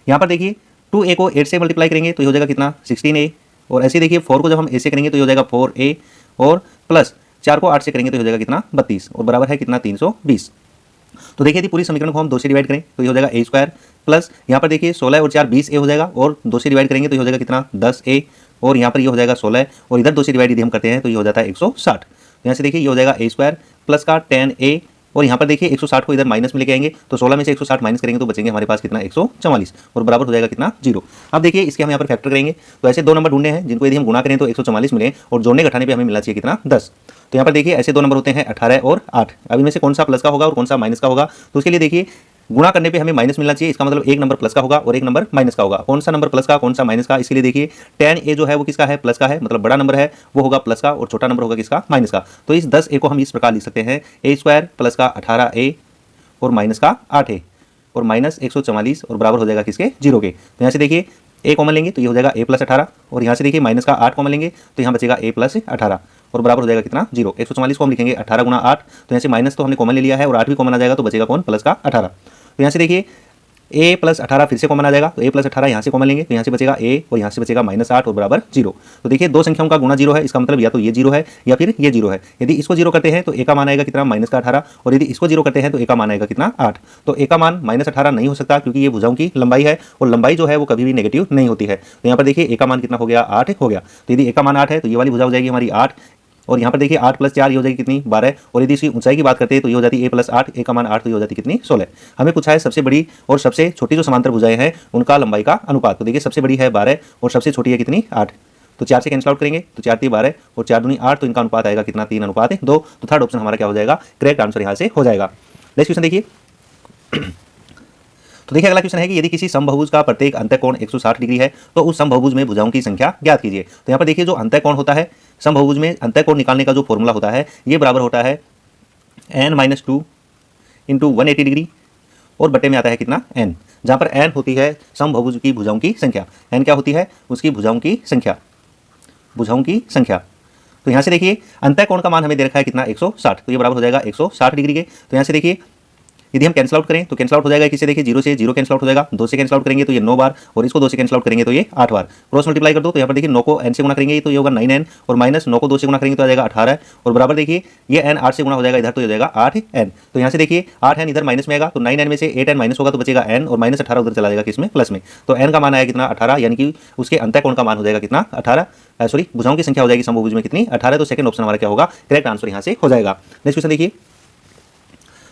यहाँ पर देखिए 2a को 8 से मल्टीप्लाई करेंगे तो ये हो जाएगा कितना, 16a, और ऐसे देखिए 4 को जब हम a से करेंगे तो ये हो जाएगा 4a, और प्लस 4 को 8 से करेंगे तो हो जाएगा कितना, 32, और बराबर है कितना, 320। तो देखिए यदि पूरी समीकरण को हम 2 से डिवाइड करें तो ये हो जाएगा a स्क्वायर प्लस यहाँ पर देखिए 16 और 4 20a हो जाएगा, और 2 से डिवाइड करेंगे तो ये हो जाएगा कितना 10a, और यहाँ पर ये हो जाएगा 16, और इधर 2 से डिवाइड यदि हम करते हैं तो ये हो जाता है 160। तो यहाँ से देखिए ये हो जाएगा a स्क्वायर प्लस का 10a, और यहाँ पर देखिए 160 को इधर माइनस में लेके आएंगे तो 16 में से 160 माइनस करेंगे तो बचेंगे हमारे पास कितना 144, और बराबर हो जाएगा कितना 0। अब देखिए इसके हम यहाँ पर फैक्टर करेंगे, तो ऐसे 2 नंबर ढूंढने हैं जिनको यदि हम गुणा करें तो 144 मिले, और जोड़ने घटाने पे हमें मिलना चाहिए कितना 10। तो यहाँ पर देखिए ऐसे 2 नंबर होते हैं 18 और 8। अब इनमें से कौन सा प्लस का होगा और कौन सा माइनस का होगा, तो उसके लिए देखिए गुणा करने पे हमें माइनस मिलना चाहिए, इसका मतलब एक नंबर प्लस का होगा और एक नंबर माइनस का होगा। कौन सा नंबर प्लस का कौन सा माइनस का, इसके लिए देखिए 10a जो है वो किसका है, प्लस का है, मतलब बड़ा नंबर है वो होगा प्लस का, और छोटा नंबर होगा किसका, माइनस का। तो इस 10a को हम इस प्रकार लिख सकते हैं a स्क्वायर प्लस का 18a और माइनस का 8a और माइनस 144, और बराबर हो जाएगा किसके 0 के। तो यहाँ से देखिए a कॉमन लेंगे तो ये हो जाएगा a प्लस 18, और यहाँ से देखिए माइनस का 8 कॉमन लेंगे तो यहाँ बचेगा a प्लस 18, और बराबर हो जाएगा कितना 0। 144 को हम लिखेंगे 18 गुणा 8, तो यहाँ से माइनस तो हमने कॉमन ले लिया है और 8 भी कॉमन आ जाएगा, तो बचेगा कौन, प्लस का 18। तो यहाँ से देखिए a प्लस 18 फिर से कॉमन आ जाएगा, तो a प्लस 18 यहाँ से कॉमन लेंगे तो यहाँ से बचेगा a और यहाँ से बचेगा माइनस 8 और बराबर 0। तो देखिए दो संख्याओं का गुणा 0 है, इसका मतलब या तो ये 0 है या फिर ये 0 है। यदि इसको 0 करते हैं तो a का मान आएगा कितना, माइनस का 18, और यदि इसको 0 करते हैं तो a का मान आएगा कितना 8। तो a का मान माइनस 18 नहीं हो सकता क्योंकि ये भुजाओं की लंबाई है, और लंबाई जो है वो कभी भी नेगेटिव नहीं होती है। तो यहाँ पर देखिए a का मान कितना हो गया, 8 हो गया। तो यदि a का मान 8 है तो ये वाली भुजा हो जाएगी हमारी 8, और यहाँ पर देखिए 8 प्लस 4 ये हो जाएगी कितनी 12, और यदि इसकी ऊंचाई की बात करते हैं तो ये हो जाती है a प्लस 8, a का मान 8 तो ये हो जाती है कितनी 16। हमें पूछा है सबसे बड़ी और सबसे छोटी जो समांतर भुजाएं हैं उनका लंबाई का अनुपात। तो देखिए सबसे बड़ी है 12 और सबसे छोटी है कितनी 8, तो 4 से कैंसिल आउट करेंगे तो 4 3 12 और 4 दूनी 8, तो इनका अनुपात आएगा कितना 3:2। तो थर्ड ऑप्शन हमारा क्या हो जाएगा, करेक्ट आंसर यहाँ से हो जाएगा। नेक्स्ट क्वेश्चन देखिए। तो देखिए अगला क्वेश्चन है कि यदि किसी समबाहुभुज का प्रत्येक अंतःकोण 160 डिग्री है तो उस समबाहुभुज में भुजाओं की संख्या ज्ञात कीजिए। तो यहाँ पर देखिए जो अंतःकोण होता है समबाहुभुज में, अंतःकोण निकालने का जो फॉर्मूला होता है ये बराबर होता है n-2 इंटू 180 डिग्री, और बटे में आता है कितना n, जहाँ पर n होती है समबाहुभुज की भुजाओं की संख्या। n क्या होती है, उसकी भुजाओं की संख्या, भुजाओं की संख्या। तो यहाँ से देखिए अंतःकोण का मान हमें दे रखा है कितना 160, तो ये बराबर हो जाएगा 160 डिग्री के। तो यहाँ से देखिए यदि हम कैंसिल आउट करें तो कैंसिल आउट हो जाएगा किससे, देखिए 0 से 0 कैंसिल आउट हो जाएगा, 2 से कैंसिल आउट करेंगे तो ये 9 बार, और इसको 2 से कैंसिल आउट करेंगे तो ये 8 बार। क्रॉस मल्टीप्लाई कर दो तो यहाँ पर देखिए 9 को n से गुणा करेंगे तो ये होगा 9n, और माइनस 9 को 2 से गुणा करेंगे तो आ जाएगा 18, और बराबर देखिए ये n 8 से गुणा हो जाएगा इधर तो हो जाएगा 8n। तो यहाँ से देखिए 8n इधर माइनस में आएगा तो 9n में से 8n माइनस होगा तो बचेगा n, और माइनस 18 उधर चला जाएगा किसमें, प्लस में। तो n का मान आया कितना 18, यानी कि उसके अंतःकोण का मान हो जाएगा कितना 18, सॉरी भुजाओं की संख्या हो जाएगी समबाहुभुज में कितनी 18। तो सेकंड ऑप्शन हमारा क्या होगा, करेक्ट आंसर यहाँ से हो जाएगा। नेक्स्ट क्वेश्चन देखिए।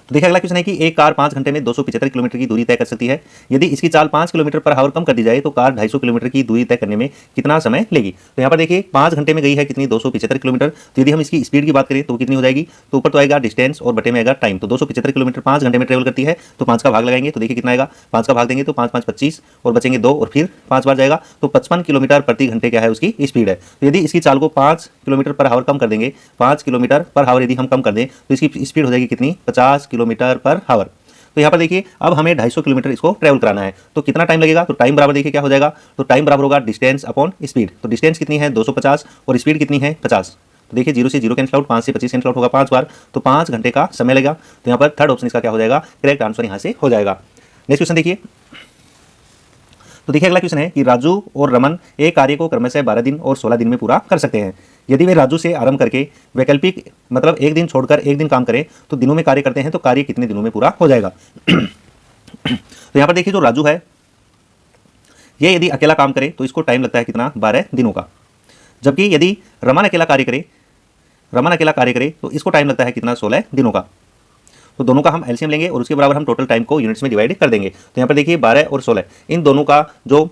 तो देखिए अगला क्वेश्चन है कि एक कार 5 घंटे में 275 किलोमीटर की दूरी तय कर सकती है। यदि इसकी चाल 5 किलोमीटर पर आवर कम कर दी जाए तो कार 250 किलोमीटर की दूरी तय करने में कितना समय लेगी। तो यहाँ पर देखिए 5 घंटे में गई है कितनी 275 किलोमीटर। तो यदि हम इसकी स्पीड की बात करें तो कितनी हो जाएगी, तो ऊपर तो आएगा डिस्टेंस और बटे में आएगा टाइम। तो 275 किलोमीटर 5 घंटे में ट्रेवल करती है, तो 5 का भाग लगाएंगे तो देखिए कितना आएगा, 5 का भाग देंगे तो 5 5 25 और बचेंगे 2 और फिर 5 बार जाएगा तो 55 किलोमीटर प्रति घंटे क्या है उसकी स्पीड है। तो यदि इसकी चाल को 5 किलोमीटर पर आवर कम कर देंगे, 5 किलोमीटर पर आवर यदि हम कम कर दें तो इसकी स्पीड हो जाएगी कितनी 50 किलोमीटर पर आवर। तो यहाँ पर देखिए अब हमें 250 किलोमीटर इसको ट्रैवल कराना है, तो कितना टाइम लगेगा, तो टाइम बराबर देखिए क्या हो जाएगा, तो टाइम बराबर होगा डिस्टेंस अपॉन स्पीड। तो डिस्टेंस कितनी है 250 और स्पीड कितनी है 50। तो देखिए 0 से 0 कैंसिल आउट, 5 से 25 कैंसिल आउट होगा 5 बार, तो 5 घंटे का समय लगेगा। तो यहाँ पर थर्ड ऑप्शन इसका क्या हो जाएगा, करेक्ट आंसर यहाँ से हो जाएगा। नेक्स्ट क्वेश्चन देखिए। तो देखिए अगला क्वेश्चन है कि राजू और रमन एक कार्य को क्रमशः 12 दिन और 16 दिन में पूरा कर सकते हैं। यदि वे राजू से आरंभ करके वैकल्पिक मतलब एक दिन छोड़कर एक दिन काम करें तो दिनों में कार्य करते हैं तो कार्य कितने दिनों में पूरा हो जाएगा। तो यहाँ पर देखिए जो राजू है ये यदि अकेला काम करे तो इसको टाइम लगता है कितना 12 दिनों का, जबकि यदि रमन अकेला कार्य करे तो इसको टाइम लगता है कितना 16 दिनों का। तो दोनों का हम एलसीएम लेंगे और उसके बराबर हम टोटल टाइम को यूनिट्स में डिवाइड कर देंगे। तो यहाँ पर देखिए 12 और 16 इन दोनों का जो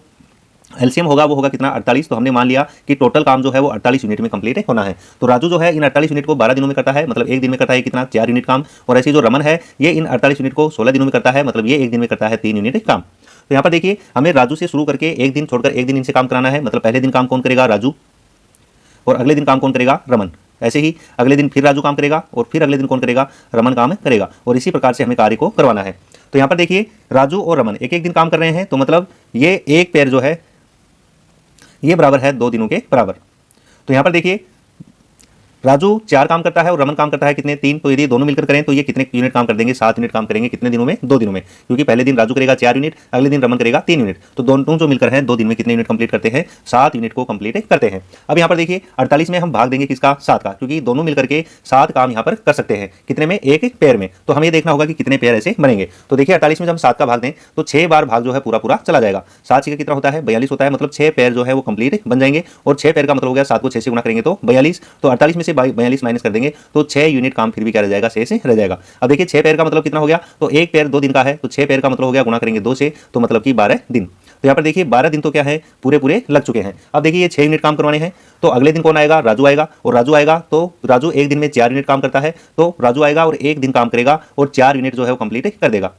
एलसीएम होगा वो होगा कितना 48। तो हमने मान लिया कि टोटल काम जो है वो 48 यूनिट में कंप्लीट होना है। तो राजू जो है इन 48 यूनिट को 12 दिनों में करता है, मतलब एक दिन में करता है कितना 4 यूनिट काम, और ऐसे जो रमन है ये इन 48 यूनिट को 16 दिनों में करता है, मतलब ये एक दिन में करता है 3 यूनिट काम। तो यहाँ पर देखिए हमें राजू से शुरू करके एक दिन छोड़कर एक दिन इनसे काम कराना है, मतलब पहले दिन काम कौन करेगा राजू और अगले दिन काम कौन करेगा रमन। ऐसे ही अगले दिन फिर राजू काम करेगा और फिर अगले दिन कौन करेगा रमन काम करेगा, और इसी प्रकार से हमें कार्य को करवाना है। तो यहाँ पर देखिए राजू और रमन एक एक दिन काम कर रहे हैं, तो मतलब ये एक पेयर जो है ये बराबर है 2 दिनों के बराबर। तो यहाँ पर देखिए राजू 4 काम करता है और रमन काम करता है कितने 3, तो यदि दोनों मिलकर करें तो ये कितने यूनिट काम कर देंगे 7 यूनिट काम करेंगे कितने दिनों में 2 दिनों में, क्योंकि पहले दिन राजू करेगा 4 यूनिट, अगले दिन रमन करेगा 3 यूनिट, तो दोनों जो मिलकर हैं 2 दिन में कितने यूनिट कंप्लीट करते हैं 7 यूनिट को कंप्लीट करते हैं। अब यहाँ पर देखिए 48 में हम भाग देंगे किसका 7 का, क्योंकि दोनों मिलकर के 7 काम यहाँ पर कर सकते हैं कितने में एक पेयर में, तो हमें देखना होगा कि कितने पेयर ऐसे बनेंगे। तो देखिए 48 में जब हम 7 का भाग दें तो 6 बार भाग जो है पूरा पूरा चला जाएगा, 7 का कितना होता है 42 होता है, मतलब 6 पेयर जो है वो कंप्लीट बन जाएंगे, और 6 पेयर का मतलब हो गया 7 को 6 से गुना करेंगे तो 42, तो 48 में से 42 माइनस कर देंगे तो 6 यूनिट काम फिर भी क्या रह जाएगा शेष रह जाएगा। अब देखिए 6 पेयर का मतलब कितना हो गया, तो एक पेयर 2 दिन का है, तो 6 पेयर का मतलब हो गया गुना करेंगे 2 से, तो मतलब कि 12 दिन। तो यहाँ पर देखिए 12 दिन तो क्या है पूरे पूरे लग चुके हैं। अब देखिए ये 6 यूनिट काम करवाने हैं, तो अगले दिन कौन आएगा राजू आएगा, और राजू आएगा तो राजू एक दिन में 4 यूनिट काम करता है, तो राजू आएगा और एक दिन काम करेगा और 4 यूनिट जो है वो कंप्लीट कर देगा।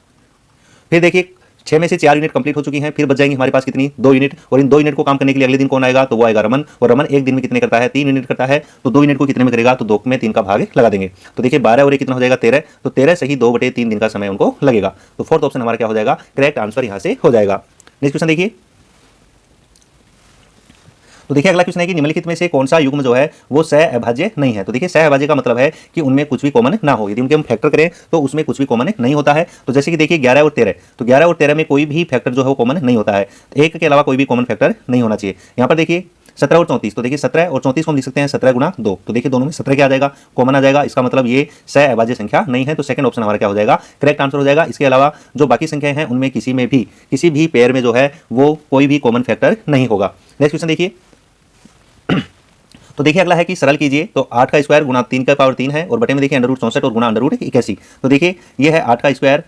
फिर देखिए 6 में से 4 यूनिट कंप्लीट हो चुकी हैं, फिर बच जाएंगे हमारे पास कितनी 2 यूनिट, और इन 2 यूनिट को काम करने के लिए अगले दिन कौन आएगा, तो वो आएगा रमन, और रमन एक दिन में कितने करता है 3 यूनिट करता है, तो 2 यूनिट को कितने में करेगा, तो 2 में 3 का भाग लगा देंगे, तो देखिए 12 और 1 कितना हो जाएगा 13, तो 13 सही 2/3 दिन का समय उनको लगेगा। तो फोर्थ ऑप्शन हमारा क्या हो जाएगा, करेक्ट आंसर यहाँ से हो जाएगा। नेक्स्ट क्वेश्चन देखिए, तो देखिए अगला क्वेश्चन है कि निम्नलिखित में से कौन सा युग्म जो है वो सहअभाज्य नहीं है। तो देखिए सहअभाज्य का मतलब है कि उनमें कुछ भी कॉमन ना हो, यदि उनके हम फैक्टर करें तो उसमें कुछ भी कॉमन नहीं होता है। तो जैसे कि देखिए 11 और 13, तो 11 और 13 में कोई भी फैक्टर जो है वो कॉमन नहीं होता है, एक के अलावा कोई भी कॉमन फैक्टर नहीं होना चाहिए। यहाँ पर देखिए 17 और 34, तो देखिए 17 और 34 को हम लिख सकते हैं 17 गुना 2, तो देखिए दोनों में 17 क्या आ जाएगा कॉमन आ जाएगा, इसका मतलब ये सहअभाज्य संख्या नहीं है, तो सेकंड ऑप्शन हमारा क्या हो जाएगा करेक्ट आंसर हो जाएगा। इसके अलावा जो बाकी संख्याएं हैं उनमें किसी भी पेयर में जो है वो कोई भी कॉमन फैक्टर नहीं होगा। नेक्स्ट क्वेश्चन देखिए, तो देखिए अगला है कि सरल कीजिए, तो 8 का स्क्वायर गुना 3 का पावर 3 है, और बटे में देखिए √64 और गुना √81, तो देखिए ये है 8 का स्क्वायर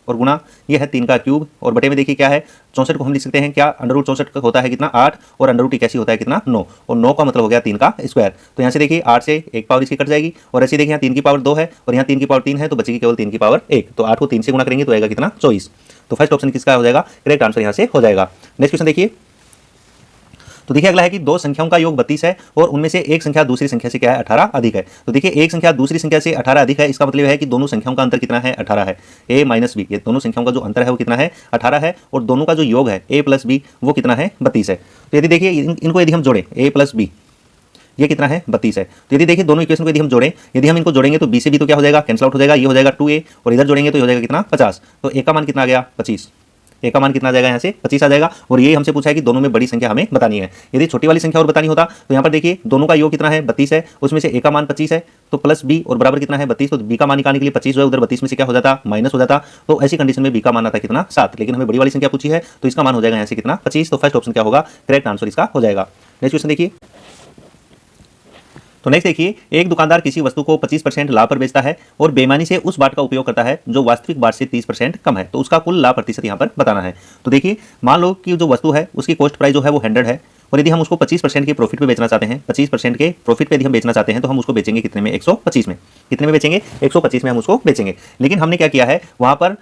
और गुना ये है 3 का क्यूब, और बटे में देखिए क्या है 64 को हम लिख सकते हैं क्या √64 होता है कितना 8, और √81 होता है कितना 9, और 9 का मतलब हो गया 3 का स्क्वायर। तो यहाँ से देखिए 8 से एक पावर इसकी कट जाएगी, और ऐसे देखिए यहाँ 3 की पावर 2 है और यहाँ 3 की पावर 3 है, तो बचेगी केवल 3 की पावर 1, तो 8 को 3 से गुना करेंगे तो आएगा कितना 24। तो फर्स्ट ऑप्शन किसका हो जाएगा करेक्ट आंसर यहाँ से हो जाएगा। नेक्स्ट क्वेश्चन देखिए, तो देखिए अगला है कि दो संख्याओं का योग 32 है और उनमें से एक संख्या दूसरी संख्या से क्या है 18 अधिक है। तो देखिए एक संख्या दूसरी संख्या से 18 अधिक है, इसका मतलब है कि दोनों संख्याओं का अंतर कितना है 18 है, a माइनस बी, ये दोनों संख्याओं का जो अंतर है वो कितना है 18 है, और दोनों का जो योग है a प्लस बी वो कितना है 32 है। तो यदि देखिए इनको यदि हम जोड़ें a प्लस बी ये कितना है 32 है, तो यदि देखिए दोनों इक्वेशन को यदि हम जोड़ें, यदि हम इनको जोड़ेंगे तो b से b तो क्या हो जाएगा कैंसिल आउट हो जाएगा, ये हो जाएगा 2a, और इधर जोड़ेंगे तो हो जाएगा कितना 50, तो a का मान कितना आ गया 25, ए का मान कितना आ जाएगा यहाँ से 25 आ जाएगा। और ये हमसे पूछा है कि दोनों में बड़ी संख्या हमें बतानी है, यदि छोटी वाली संख्या और बतानी होता तो यहाँ पर देखिए दोनों का योग कितना है 32 है, उसमें से ए का मान 25 है तो प्लस बी और बराबर कितना है 32, तो बी का मान निकालने के लिए 25 जो है उधर 32 में से क्या हो जाता माइनस हो जाता, तो ऐसी कंडीशन में बी का मान आता कितना 7, लेकिन हमें बड़ी वाली संख्या पूछी है तो इसका मान हो जाएगा यहाँ से कितना 25, तो फर्स्ट ऑप्शन क्या होगा करेक्ट आंसर इसका हो जाएगा। नेक्स्ट क्वेश्चन देखिए, तो नेक्स्ट देखिए एक दुकानदार किसी वस्तु को 25% लाभ पर बेचता है और बेईमानी से उस बाट का उपयोग करता है जो वास्तविक बाट से 30% कम है, तो उसका कुल लाभ प्रतिशत यहाँ पर बताना है। तो देखिए मान लो कि जो वस्तु है उसकी कॉस्ट प्राइस जो है वो 100 है, और यदि हम उसको 25% के प्रॉफिट पे बेचना चाहते हैं, 25% के प्रॉफिट पे यदि हम बेचना चाहते हैं तो हम उसको बेचेंगे कितने में 125 में, कितने में बेचेंगे 125 में हम उसको बेचेंगे। लेकिन हमने क्या किया है वहां पर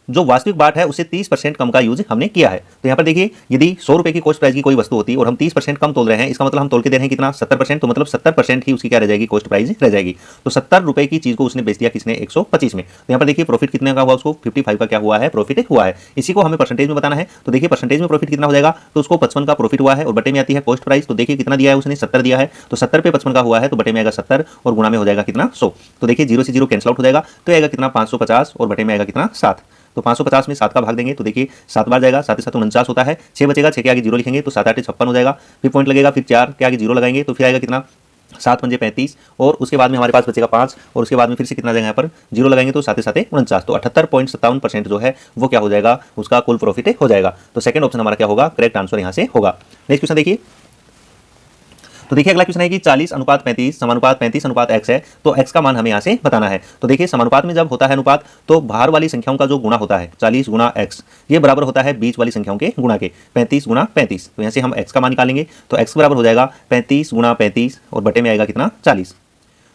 जो वास्तविक बाट है उससे 30% कम का यूज हमने किया है। तो यहाँ पर देखिए यदि 100 रुपए की कॉस्ट प्राइस की कोई वस्तु होती और हम 30% कम तोल रहे हैं, इसका मतलब हम तोल के दे रहे हैं कितना 70%, तो मतलब 70% ही उसकी क्या रह जाएगी कॉस्ट प्राइस रह जाएगी। तो 70 रुपए की चीज को उसने बेच दिया किसने 125 में। तो यहाँ पर देखिए प्रॉफिट कितने का हुआ उसको 55 का क्या हुआ है प्रॉफिट हुआ है। इसी को हमें परसेंटेज में बताना है, तो देखिए परसेंटेज में प्रॉफिट कितना हो जाएगा, तो उसको 55 का प्रॉफिट हुआ है और बटे में आती है कॉस्ट प्राइस, तो देखिए कितना दिया है उसने 70 दिया है, तो 70 पे 55 का हुआ है तो बटे में आएगा 70 और गुणा में हो जाएगा कितना 100। तो देखिए 0 से 0 कैंसिल आउट हो जाएगा तो आएगा कितना 550 और बटे में आएगा कितना 7। तो 550 में 7 का भाग देंगे तो देखिए 7 बार जाएगा, 7 से 7 49 होता है, 6 बचेगा, 6 के आगे 0 लिखेंगे तो 7 8 56 हो जाएगा, फिर पॉइंट लगेगा, फिर 4 के आगे 0 लगाएंगे तो फिर आएगा कितना 7 पंजे 35, और उसके बाद में हमारे पास बचेगा 5 और उसके बाद में फिर से कितना जाएगा यहाँ पर 0 लगाएंगे तो 7 7 49, तो 78.57% जो है वो क्या हो जाएगा उसका कुल प्रॉफिट हो जाएगा। तो सेकंड ऑप्शन हमारा क्या होगा करेक्ट आंसर यहाँ से होगा। नेक्स्ट क्वेश्चन देखिए, तो देखिए अगला क्वेश्चन है कि 40:35 समानुपात 35:x है, तो x का मान हमें यहाँ से बताना है। तो देखिए समानुपात में जब होता है अनुपात तो बाहर वाली संख्याओं का जो गुणा होता है 40 गुणा x ये बराबर होता है बीच वाली संख्याओं के गुणा के 35 गुणा 35, तो यहाँ से हम x का मान निकालेंगे तो x बराबर हो जाएगा 35 गुणा 35 और बटे में आएगा कितना 40।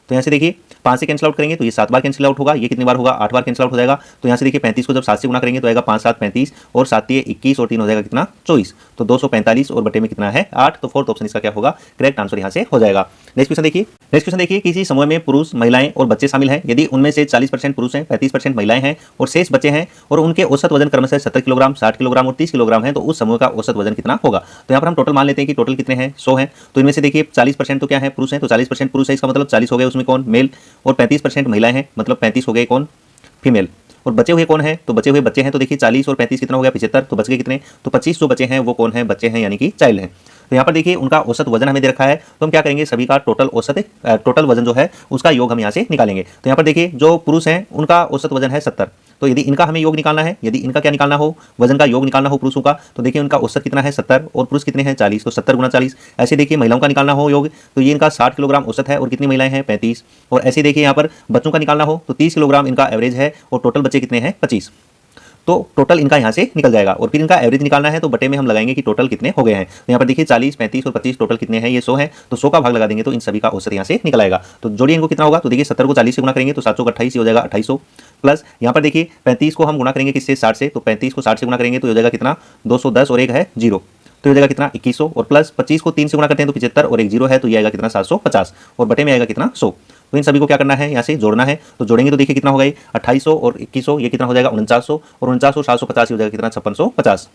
तो यहाँ से देखिए 5 से कैंसिल आउट करेंगे तो ये 7 बार कैंसिल आउट होगा, ये कितनी बार होगा 8 बार कैंसिल आउट हो जाएगा। तो यहाँ से देखिए 35 को जब 7 से गुणा करेंगे तो आएगा 5 7 35 और 7 ये 21 और 3 हो जाएगा कितना 24। तो 245 और बटे में कितना है 8, तो फोर्थ ऑप्शन इसका क्या होगा, करेक्ट आंसर यहाँ से हो जाएगा। नेक्स्ट क्वेश्चन देखिए किसी समूह में पुरुष, महिलाएं और बच्चे शामिल हैं। यदि उनमें से 40% पुरुष हैं, 35% महिलाएं हैं और शेष बच्चे हैं और उनके औसत वजन क्रमशः 70 किलोग्राम, 60 किलोग्राम और 30 किलोग्राम है, तो उस समूह का औसत वजन कितना होगा। तो यहाँ पर हम टोटल मान लेते हैं कि टोटल कितने हैं, 100 हैं। तो इनमें से देखिए 40% तो क्या है, पुरुष हैं, तो 40% पुरुष है, इसका मतलब 40 हो गए उसमें कौन, मेल, और 35% महिलाएं हैं, मतलब 35 हो गए कौन, फीमेल। और बचे हुए कौन है, तो बचे हुए बच्चे हैं। तो देखिए 40 और 35 कितना हो गया, 75, तो बच गए कितने, तो 25 जो बचे हैं वो कौन है, बच्चे हैं यानी कि चाइल्ड हैं। तो यहाँ पर देखिए उनका औसत वजन हमें दे रखा है, तो हम क्या करेंगे, सभी का टोटल वजन जो है उसका योग हम यहाँ से निकालेंगे। तो यहाँ पर देखिए जो पुरुष हैं उनका औसत वजन है 70, तो यदि इनका हमें योग निकालना है, यदि इनका क्या निकालना हो, वजन का योग निकालना हो पुरुषों का, तो देखिए उनका औसत कितना है 70 और पुरुष कितने हैं 40, तो 70 गुना 40। ऐसे देखिए महिलाओं का निकालना हो योग, तो ये इनका 60 किलोग्राम औसत है और कितनी महिलाएं हैं 35। और ऐसे देखिए यहाँ पर बच्चों का निकालना हो तो 30 किलोग्राम इनका एवरेज है और टोटल बच्चे कितने हैं 25, तो टोटल इनका यहाँ से निकल जाएगा। और फिर इनका एवरेज निकालना है तो बटे में हम लगाएंगे कि टोटल कितने हो गए हैं। तो यहाँ पर देखिए 40, 35 और 25 टोटल कितने हैं, ये 100 है, तो 100 का भाग लगा देंगे तो इन सभी का औसत यहाँ से निकल आएगा। तो जोड़िए इनको कितना होगा, तो देखिए 70 को 40 से गुना करेंगे तो 700 का 28 हो जाएगा 2800, प्लस यहाँ पर देखिए 35 को हम गुना करेंगे किससे, 60 से, तो 35 को 60 से गुना करेंगे तो हो जाएगा कितना 210 और एक है 0, तो हो जाएगा कितना 2100, और प्लस 25 को 3 से गुना करते हैं तो 75 और एक 0 है, तो ये आएगा कितना 750, और बटे में आएगा कितना 100। तो इन सभी को क्या करना है, यहाँ से जोड़ना है। तो जोड़ेंगे तो देखिए कितना हो गया 2800 और 2100, ये कितना हो जाएगा 4900, और 4900 750 हो जाएगा कितना 5650,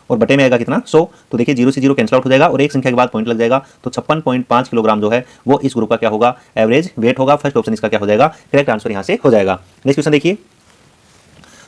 और बटे में आएगा कितना 100। तो देखिए 0 से 0 कैंसिल आउट हो जाएगा और एक संख्या के बाद पॉइंट लग जाएगा, तो 56.5 किलोग्राम जो है वो इस ग्रुप का क्या होगा, एवरेज वेट होगा। फर्स्ट ऑप्शन इसका क्या हो जाएगा, करेक्ट आंसर यहाँ से हो जाएगा। नेक्स्ट क्वेश्चन देखिए,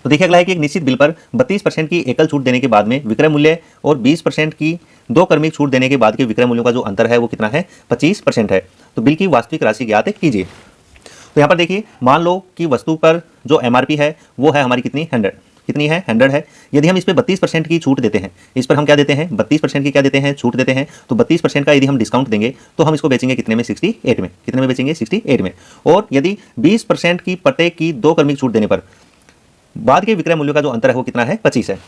तो देखिए अगला है कि एक निश्चित बिल पर 32% की एकल छूट देने के बाद में विक्रय मूल्य और 20% की दो क्रमिक छूट देने के बाद के विक्रय मूल्यों का जो अंतर है वो कितना है, 25% है। तो बिल की वास्तविक राशि ज्ञात कीजिए। तो यहाँ पर देखिए मान लो कि वस्तु पर जो MRP है वो है हमारी कितनी 100, कितनी है 100 है। यदि हम इस पर 32% की छूट देते हैं, इस पर हम क्या देते हैं 32% की क्या देते हैं, छूट देते हैं, तो 32% का यदि हम डिस्काउंट देंगे तो हम इसको बेचेंगे कितने में, 68 में। कितने में बेचेंगे, 68 में। और यदि 20% की पट्टे की दो क्रमिक छूट देने पर बाद के विक्रय मूल्य का जो अंतर है वो कितना है, 25 है।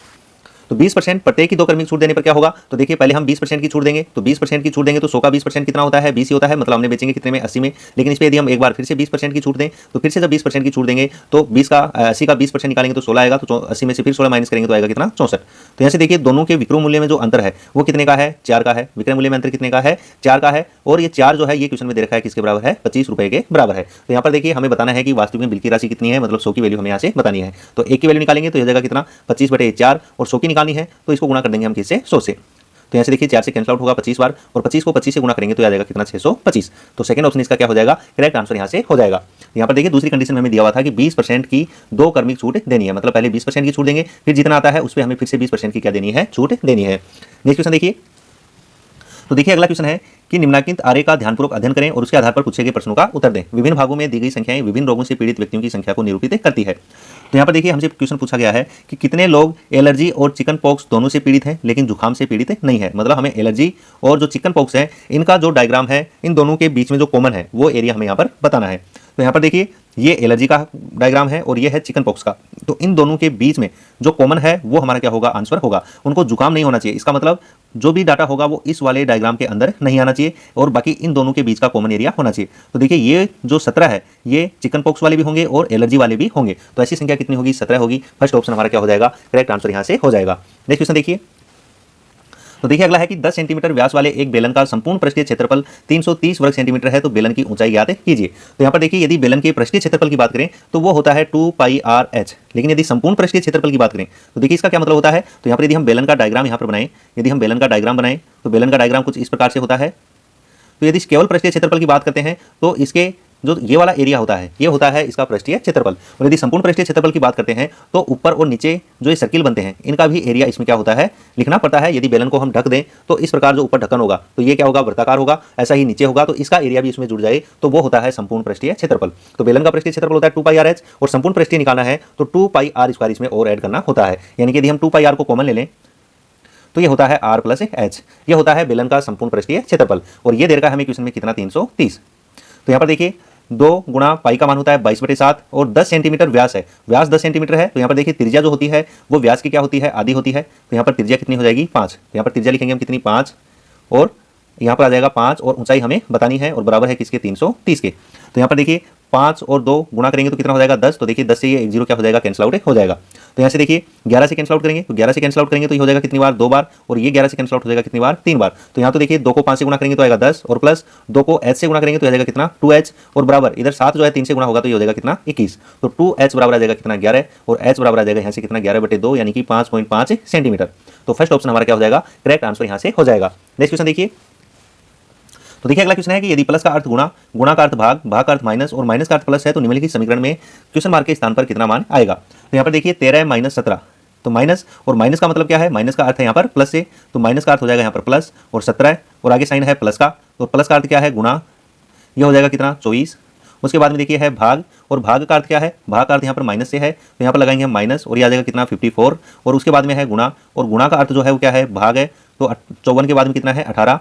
तो 20% प्रत्येक की दो क्रमिक छूट देने पर क्या होगा, तो देखिए पहले हम 20% की छूट देंगे, तो 20% की छूट देंगे तो 100 का 20% कितना होता है, 20 ही होता है, मतलब हमने बेचेंगे कितने में, 80 में। लेकिन इस पे यदि हम एक बार फिर से 20% की छूट दें, तो फिर से जब 20% की छूट देंगे तो 80 का 20% निकालेंगे तो 16 आएगा, तो 80 में से फिर 16 माइनस करेंगे तो आएगा कितना 64। तो यहाँ से देखिए दोनों के विक्रय मूल्य में जो अंतर है वो कितने का है, 4 का है। विक्रय मूल्य में अंतर कितने का है, 4 का है। और ये 4 जो है ये क्वेश्चन में दे रखा है किसके बराबर है, 25 रुपए के बराबर है। तो यहाँ पर देखिए हमें बताना है कि वास्तविक में बिल की राशि कितनी है, मतलब 100 की वैल्यू हमें यहाँ से बतानी है। तो एक की वैल्यू निकालेंगे तो यह जाएगा कितना 25/4, और 100 की निकालनी है तो इसको गुणा कर देंगे हम किससे, 100 से। तो यहाँ से देखिए 4 से कैंसिल आउट होगा 25 बार, और 25 को 25 से गुणा करेंगे तो आ जाएगा कितना 625। तो सेकंड ऑप्शन इसका क्या हो जाएगा, करेक्ट आंसर यहाँ से हो जाएगा। यहाँ पर देखिए दूसरी कंडीशन में हमें दिया हुआ था कि 20% की दो क्रमिक छूट देनी है, मतलब पहले 20% की छूट देंगे, फिर जितना आता है उस पर हमें फिर से 20% की क्या देनी है, छूट देनी है। नेक्स्ट क्वेश्चन देखिए, तो देखिए अगला क्वेश्चन है कि निम्नलिखित आरेख का ध्यानपूर्वक अध्ययन करें और उसके आधार पर पूछे गए प्रश्नों का उत्तर दें। विभिन्न भागों में दी गई संख्याएं विभिन्न रोगों से पीड़ित व्यक्तियों की संख्या को निरूपित करती है। तो यहाँ पर देखिए हमसे क्वेश्चन पूछा गया है कि कितने लोग एलर्जी और चिकन पॉक्स दोनों से पीड़ित हैं लेकिन जुकाम से पीड़ित नहीं है। मतलब हमें एलर्जी और जो चिकन पॉक्स है इनका जो डायग्राम है, इन दोनों के बीच में जो कॉमन है वो एरिया हमें यहाँ पर बताना है। तो यहाँ पर देखिए ये एलर्जी का डायग्राम है और ये है चिकन पॉक्स का। तो इन दोनों के बीच में जो कॉमन है वो हमारा क्या होगा, आंसर होगा। उनको जुकाम नहीं होना चाहिए, इसका मतलब जो भी डाटा होगा वो इस वाले डायग्राम के अंदर नहीं आना चाहिए, और बाकी इन दोनों के बीच का कॉमन एरिया होना चाहिए। तो देखिए ये जो 17 है ये चिकन पॉक्स वाले भी होंगे और एलर्जी वाले भी होंगे। तो ऐसी संख्या कितनी होगी, 17 होगी। फर्स्ट ऑप्शन हमारा क्या हो जाएगा, करेक्ट आंसर यहाँ से हो जाएगा। नेक्स्ट क्वेश्चन देखिए, तो देखिए अगला है कि 10 सेंटीमीटर व्यास वाले एक बेलन का संपूर्ण पृष्ठीय क्षेत्रफल 330 वर्ग सेंटीमीटर है, तो बेलन की ऊंचाई ज्ञात कीजिए। तो यहाँ पर देखिए यदि बेलन के पृष्ठीय क्षेत्रफल की बात करें तो वो होता है 2πr/h, लेकिन यदि संपूर्ण पृष्ठीय क्षेत्रफल की बात करें तो देखिए इसका क्या मतलब होता है। तो यहाँ पर यदि हम बेलन का डायग्राम यहाँ पर बनाएं, यदि हम बेलन का डायग्राम बनाएं तो बेलन का डायग्राम कुछ इस प्रकार से होता है। तो यदि केवल पृष्ठीय क्षेत्रफल की बात करते हैं तो इसके जो ये वाला एरिया होता है ये होता है इसका पृष्ठीय क्षेत्रफल, और यदि संपूर्ण पृष्ठीय क्षेत्रफल की बात करते हैं तो ऊपर और नीचे जो ये सर्किल बनते हैं इनका भी एरिया इसमें क्या होता है, लिखना पड़ता है। यदि बेलन को हम ढक दें तो इस प्रकार जो ऊपर ढक्कन होगा तो ये क्या होगा, वृत्ताकार होगा, ऐसा ही नीचे होगा तो इसका एरिया भी इसमें जुड़ जाए तो वो होता है संपूर्ण पृष्ठीय क्षेत्रफल। तो बेलन का पृष्ठीय क्षेत्रफल होता है 2πr/h, और संपूर्ण पृष्ठीय निकालना है तो 2πr² इसमें और ऐड करना होता है। यानी कि यदि हम 2πr को कॉमन ले लें तो ये होता है r + h, ये होता है बेलन का संपूर्ण पृष्ठीय क्षेत्रफल, और ये दे रखा है हमें क्वेश्चन में कितना 330। तो यहाँ पर देखिए 2 गुणा पाई का मान होता है 22/7, और 10 सेंटीमीटर व्यास है, व्यास 10 सेंटीमीटर है। तो यहाँ पर देखिए त्रिज्या जो होती है वो व्यास की क्या होती है, आधी होती है। तो यहाँ पर त्रिज्या कितनी हो जाएगी, 5। तो यहाँ पर त्रिज्या लिखेंगे हम कितनी, 5, और यहाँ पर आ जाएगा 5, और ऊंचाई हमें बतानी है और बराबर है किसके, 330 के। तो यहाँ पर देखिए 5 और 2 गुणा करेंगे तो कितना हो जाएगा 10। तो देखिए 10 से ये 1 0 क्या हो जाएगा, कैंसिल आउट हो जाएगा। तो यहाँ से देखिए 11 से कैंसिल आउट करेंगे, तो 11 से कैंसिल आउट करेंगे तो ये हो जाएगा कितनी बार, 2 बार, और ये 11 से कैंसिल आउट हो जाएगा कितनी बार, 3 बार। तो यहाँ तो देखिए 2 को 5 से गुणा करेंगे तो आएगा 10, और प्लस 2 को h से गुणा करेंगे तो आ जाएगा कितना 2h, और बराबर इधर 7 जो है 3 से गुणा होगा तो ये हो जाएगा कितना 21। तो 2h बराबर आ जाएगा कितना 11, और h बराबर आ जाएगा यहाँ से कितना 11/2 यानी कि 5.5 सेंटीमीटर। तो फर्स्ट ऑप्शन हमारा क्या हो जाएगा, करेक्ट आंसर यहाँ से हो जाएगा। नेक्स्ट क्वेश्चन देखिए। तो देखिए अगला क्वेश्चन है कि यदि प्लस का अर्थ गुणा, गुणा का अर्थ भाग, भाग का अर्थ माइनस और माइनस का अर्थ प्लस है तो निम्नलिखित समीकरण में क्वेश्चन मार्क के स्थान पर कितना मान आएगा। तो यहाँ पर देखिए 13 माइनस 17, तो माइनस और माइनस का मतलब क्या है, माइनस का अर्थ है यहाँ पर प्लस से, तो माइनस का अर्थ हो जाएगा यहाँ पर प्लस, और 17 और आगे साइन है प्लस का, तो प्लस का अर्थ क्या है गुणा, ये हो जाएगा कितना 24। उसके बाद में देखिए है भाग, और भाग का अर्थ क्या है, भाग का अर्थ यहाँ पर माइनस से है तो यहाँ पर लगाएंगे हम माइनस, और ये आ जाएगा कितना 54, और उसके बाद में है गुणा, और गुणा का अर्थ जो है वो क्या है, भाग है, तो 54 के बाद में कितना है 18,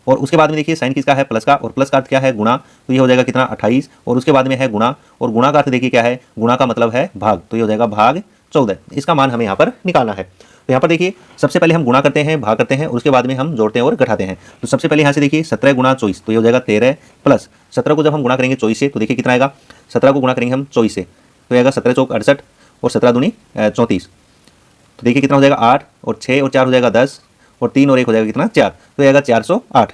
और उसके बाद में देखिए साइन किसका है प्लस का, और प्लस का अर्थ क्या है गुणा, तो ये हो जाएगा कितना 28, और उसके बाद में है गुणा, और गुणा का अर्थ देखिए क्या है, गुणा का मतलब है भाग, तो ये हो जाएगा भाग 14। इसका मान हमें यहाँ पर निकालना है। तो यहाँ पर देखिए सबसे पहले हम गुणा करते हैं, भाग करते हैं, और उसके बाद में हम जोड़ते हैं और घटाते हैं। तो सबसे पहले यहाँ से देखिए 17 गुणा 24, तो ये हो जाएगा 13, प्लस 17 को जब हम गुणा करेंगे 24 से तो देखिए कितना आएगा, 17 को गुणा करेंगे हम 24 से तो आएगा 17 चौक 68, और 17 दूनी 34, तो देखिए कितना हो जाएगा 8, और 6 और 4 हो जाएगा 10, और 3 और 1 हो जाएगा कितना 4, तो आएगा 408,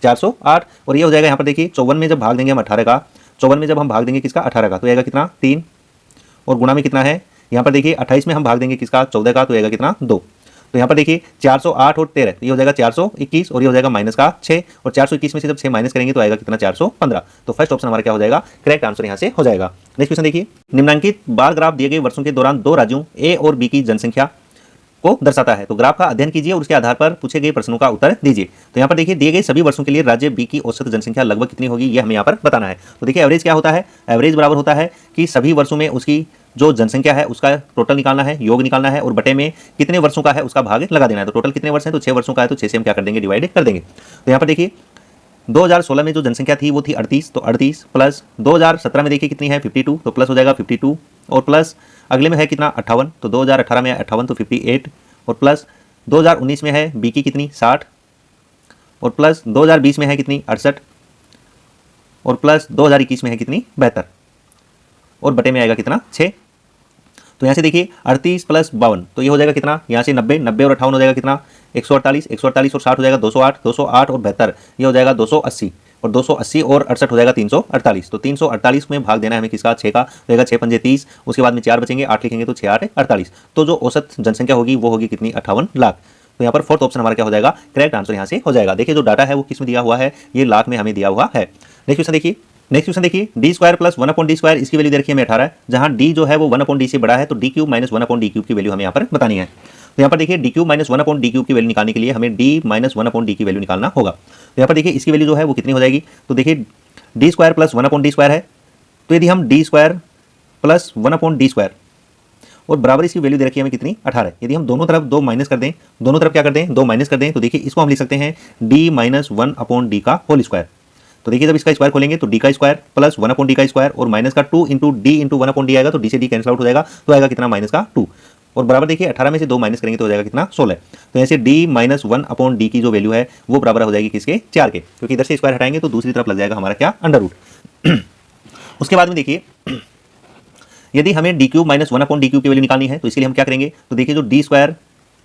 408। और ये हो जाएगा यहाँ पर देखिए 54 में जब भाग देंगे हम 18 का, 54 में जब हम भाग देंगे किसका 18 का, तो आएगा कितना 3, और गुणा में कितना है यहाँ पर देखिए 28 में हम भाग देंगे किसका 14 का, तो आएगा कितना 2। तो यहाँ पर देखिए 408 और 13, तो ये हो जाएगा 421, और ये हो जाएगा माइनस का 6, और 421 में से जब 6 माइनस करेंगे तो आएगा कितना 415। तो फर्स्ट ऑप्शन हमारा क्या हो जाएगा, करेक्ट आंसर यहाँ से हो जाएगा। नेक्स्ट क्वेश्चन देखिए। निम्नांकित बार ग्राफ दिए गए वर्षों के दौरान 2 राज्यों ए और बी की जनसंख्या को दर्शाता है। तो ग्राफ का अध्ययन कीजिए और उसके आधार पर पूछे गए प्रश्नों का उत्तर दीजिए। तो यहाँ पर देखिए दिए गए सभी वर्षों के लिए राज्य बी की औसत जनसंख्या लगभग कितनी होगी ये हमें यहाँ पर बताना है। तो देखिए एवरेज क्या होता है, एवरेज बराबर होता है कि सभी वर्षों में उसकी जो जनसंख्या है उसका टोटल निकालना है, योग निकालना है, और बटे में कितने वर्षों का है उसका भाग लगा देना है। तो टोटल कितने वर्ष है, तो 6 वर्षों का है, तो 6 से हम क्या कर देंगे डिवाइड कर देंगे। तो यहाँ पर देखिए 2016 में जो जनसंख्या थी वो थी 38, तो 38 प्लस 2017 में देखिए कितनी है 52, तो प्लस हो जाएगा 52, और प्लस अगले में है कितना 58, तो 2018 में 58 तो 58, और प्लस 2019 में है बी की कितनी 60, और प्लस 2020 में है कितनी 68, और प्लस 2021 में है कितनी 72, और बटे में आएगा कितना 6। तो यहाँ से देखिए 38 प्लस 52, तो ये हो जाएगा कितना, यहाँ से 90, 90 और 58 हो जाएगा कितना 148, 148 और 60 हो जाएगा 208, 208 और 72 ये हो जाएगा 280, और 280 और 68 हो जाएगा 348। तो 348 में भाग देना है हमें किसका 6 का, तो आएगा 6 पंजे 30, उसके बाद में 4 बचेंगे 8 लिखेंगे तो 6 8 48। तो जो औसत जनसंख्या होगी वो होगी कितनी 58 लाख। तो यहाँ पर फोर्थ ऑप्शन हमारा क्या हो जाएगा, करेक्ट आंसर यहाँ से हो जाएगा। देखिए जो डाटा है वो किस में दिया हुआ है, ये लाख में हमें दिया हुआ है। नेक्स्ट क्वेश्चन देखिए। नेक्स्ट क्वेश्चन देखिए डी स्क्वायर प्लस 1/d² इसकी वैल्यू देखिए हमें 18 है, जहां डी जो है वो 1/d से बड़ा है, तो डी क्यूब माइनस 1/d³ की वैल्यू हमें यहाँ पर बतानी है। तो यहाँ पर देखिए डी क्यूब माइनस 1/d³ की वैल्यू निकालने के लिए हमें डी माइनस 1/d की वैल्यू निकालना होगा। तो यहाँ पर देखिए इसकी वैल्यू जो है वो कितनी हो जाएगी, तो देखिए डी स्क्वायर प्लस 1/d² है, तो यदि हम डी स्क्वायर प्लस 1/d² और बराबर इसकी वैल्यू दे रखी है हमें कितनी 18, यदि हम दोनों तरफ 2 माइनस कर दें, दोनों तरफ क्या कर दें 2 माइनस कर दें, तो देखिए इसको हम लिख सकते हैं डी माइनस 1/d का होल स्क्वायर। तो देखिए जब इसका स्क्वायर खोलेंगे तो डी का स्क्वायर प्लस 1/d का स्क्वायर और माइनस का 2 इंटू डी इंटू 1/d आएगा, तो डी से डी कैंसिल आउट हो जाएगा, तो आएगा कितना माइनस का 2, और बराबर देखिए 18 में से 2 माइनस करेंगे तो हो जाएगा कितना 16। तो ऐसे डी माइनस 1/d की जो वैल्यू है वो बराबर हो जाएगी किसके 4 के, क्योंकि इधर से स्क्वायर हटाएंगे तो दूसरी तरफ लग जाएगा हमारा क्या अंडर रूट। उसके बाद में देखिए यदि हमें डी क्यूब माइनस 1/d³ की वैल्यू निकालनी है तो इसके लिए हम क्या करेंगे, तो देखिए जो डी स्क्वायर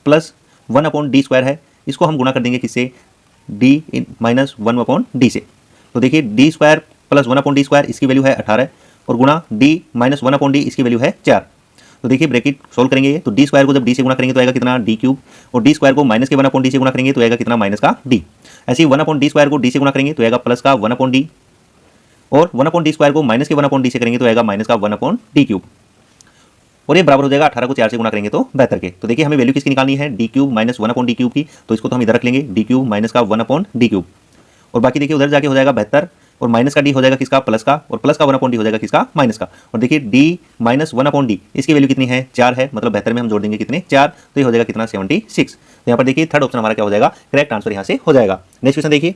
प्लस 1/d² है इसको हम गुणा कर देंगे किससे डी माइनस 1/d से। तो देखिए डी स्क्वायर प्लस 1/d² इसकी वैल्यू है 18, और गुणा डी माइनस 1/d इसकी वैल्यू है 4। तो देखिए ब्रैकेट सोल्व करेंगे ये, तो डी स्क्वायर को जब डी से गुणा करेंगे तो आएगा कितना डी क्यूब, और डी स्क्वायर को माइनस के 1/d से गुणा करेंगे तो आएगा कितना माइनस का डी। ऐसे ही 1/d² को डी से गुणा करेंगे तो आएगा प्लस का 1/d, और 1/d² को माइनस के 1/d से करेंगे तो आएगा माइनस का 1/d³, और ये बराबर हो जाएगा 18 को 4 से गुणा करेंगे तो 72 के। तो देखिए हमें वैल्यू किसकी निकालनी है डी क्यूब माइनस 1/d³ की, तो इसको तो हम इधर रख लेंगे डी क्यूब माइनस का 1/d³, और बाकी देखिए उधर जाके हो जाएगा 72, और माइनस का डी हो जाएगा किसका प्लस का, और प्लस का 1/d हो जाएगा किसका माइनस का, और देखिए डी माइनस 1/d इसकी वैल्यू कितनी है 4 है, मतलब 72 में हम जोड़ देंगे कितने 4, तो ये हो जाएगा कितना 76। तो यहाँ पर देखिए थर्ड ऑप्शन हमारा क्या हो जाएगा, करेक्ट आंसर यहाँ से हो जाएगा। नेक्स्ट क्वेश्चन देखिए।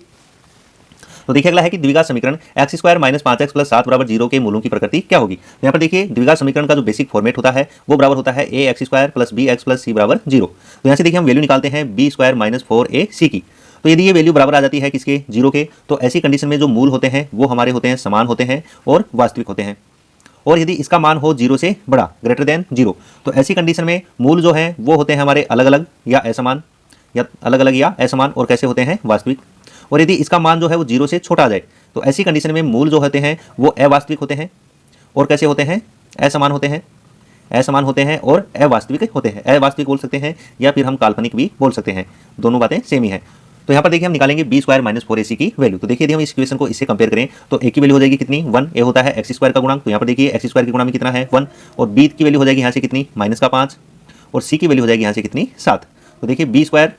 तो देखिए अगला है कि द्विघात समीकरण x² माइनस 5x प्लस 7 बराबर 0 के मूलों की प्रकृति क्या होगी। तो यहाँ पर देखिए द्विघात समीकरण का जो बेसिक फॉर्मेट होता है वो बराबर होता है ax² plus bx plus c बराबर 0। तो यहाँ से देखिए हम वैल्यू निकालते हैं b² माइनस 4ac की। तो यदि ये वैल्यू बराबर आ जाती है किसके, 0 के, तो ऐसी कंडीशन में जो मूल होते हैं वो हमारे होते हैं समान होते हैं और वास्तविक होते हैं। और यदि इसका मान हो 0 से बड़ा, ग्रेटर देन 0, तो ऐसी कंडीशन में मूल जो है वो होते हैं हमारे अलग अलग या असमान, या अलग अलग या असमान, और कैसे होते हैं, वास्तविक। और यदि इसका मान जो है वो 0 से छोटा आ जाए, तो ऐसी कंडीशन में मूल जो होते हैं वो अवास्तविक होते हैं और कैसे होते हैं, असमान होते हैं, असमान होते हैं और अवास्तविक होते हैं। अवास्तविक बोल सकते हैं या फिर हम काल्पनिक भी बोल सकते हैं, दोनों बातें सेम ही है। तो यहाँ पर देखिए हम निकालेंगे बी स्क्वायर माइनस 4ac की वैल्यू। तो देखिए यदि हम इस इक्वेशन को इससे कंपेयर करें तो ए की वैल्यू हो जाएगी कितनी, 1। ए होता है एक्स स्क्वायर का गुणांक, तो यहाँ पर देखिए एक्स स्क्वायर की गुणा में कितना है, 1। और बी की वैल्यू हो जाएगी यहाँ से कितनी, -5। और सी की वैल्यू हो जाएगी यहाँ से कितनी, 7। तो देखिए बी स्क्वायर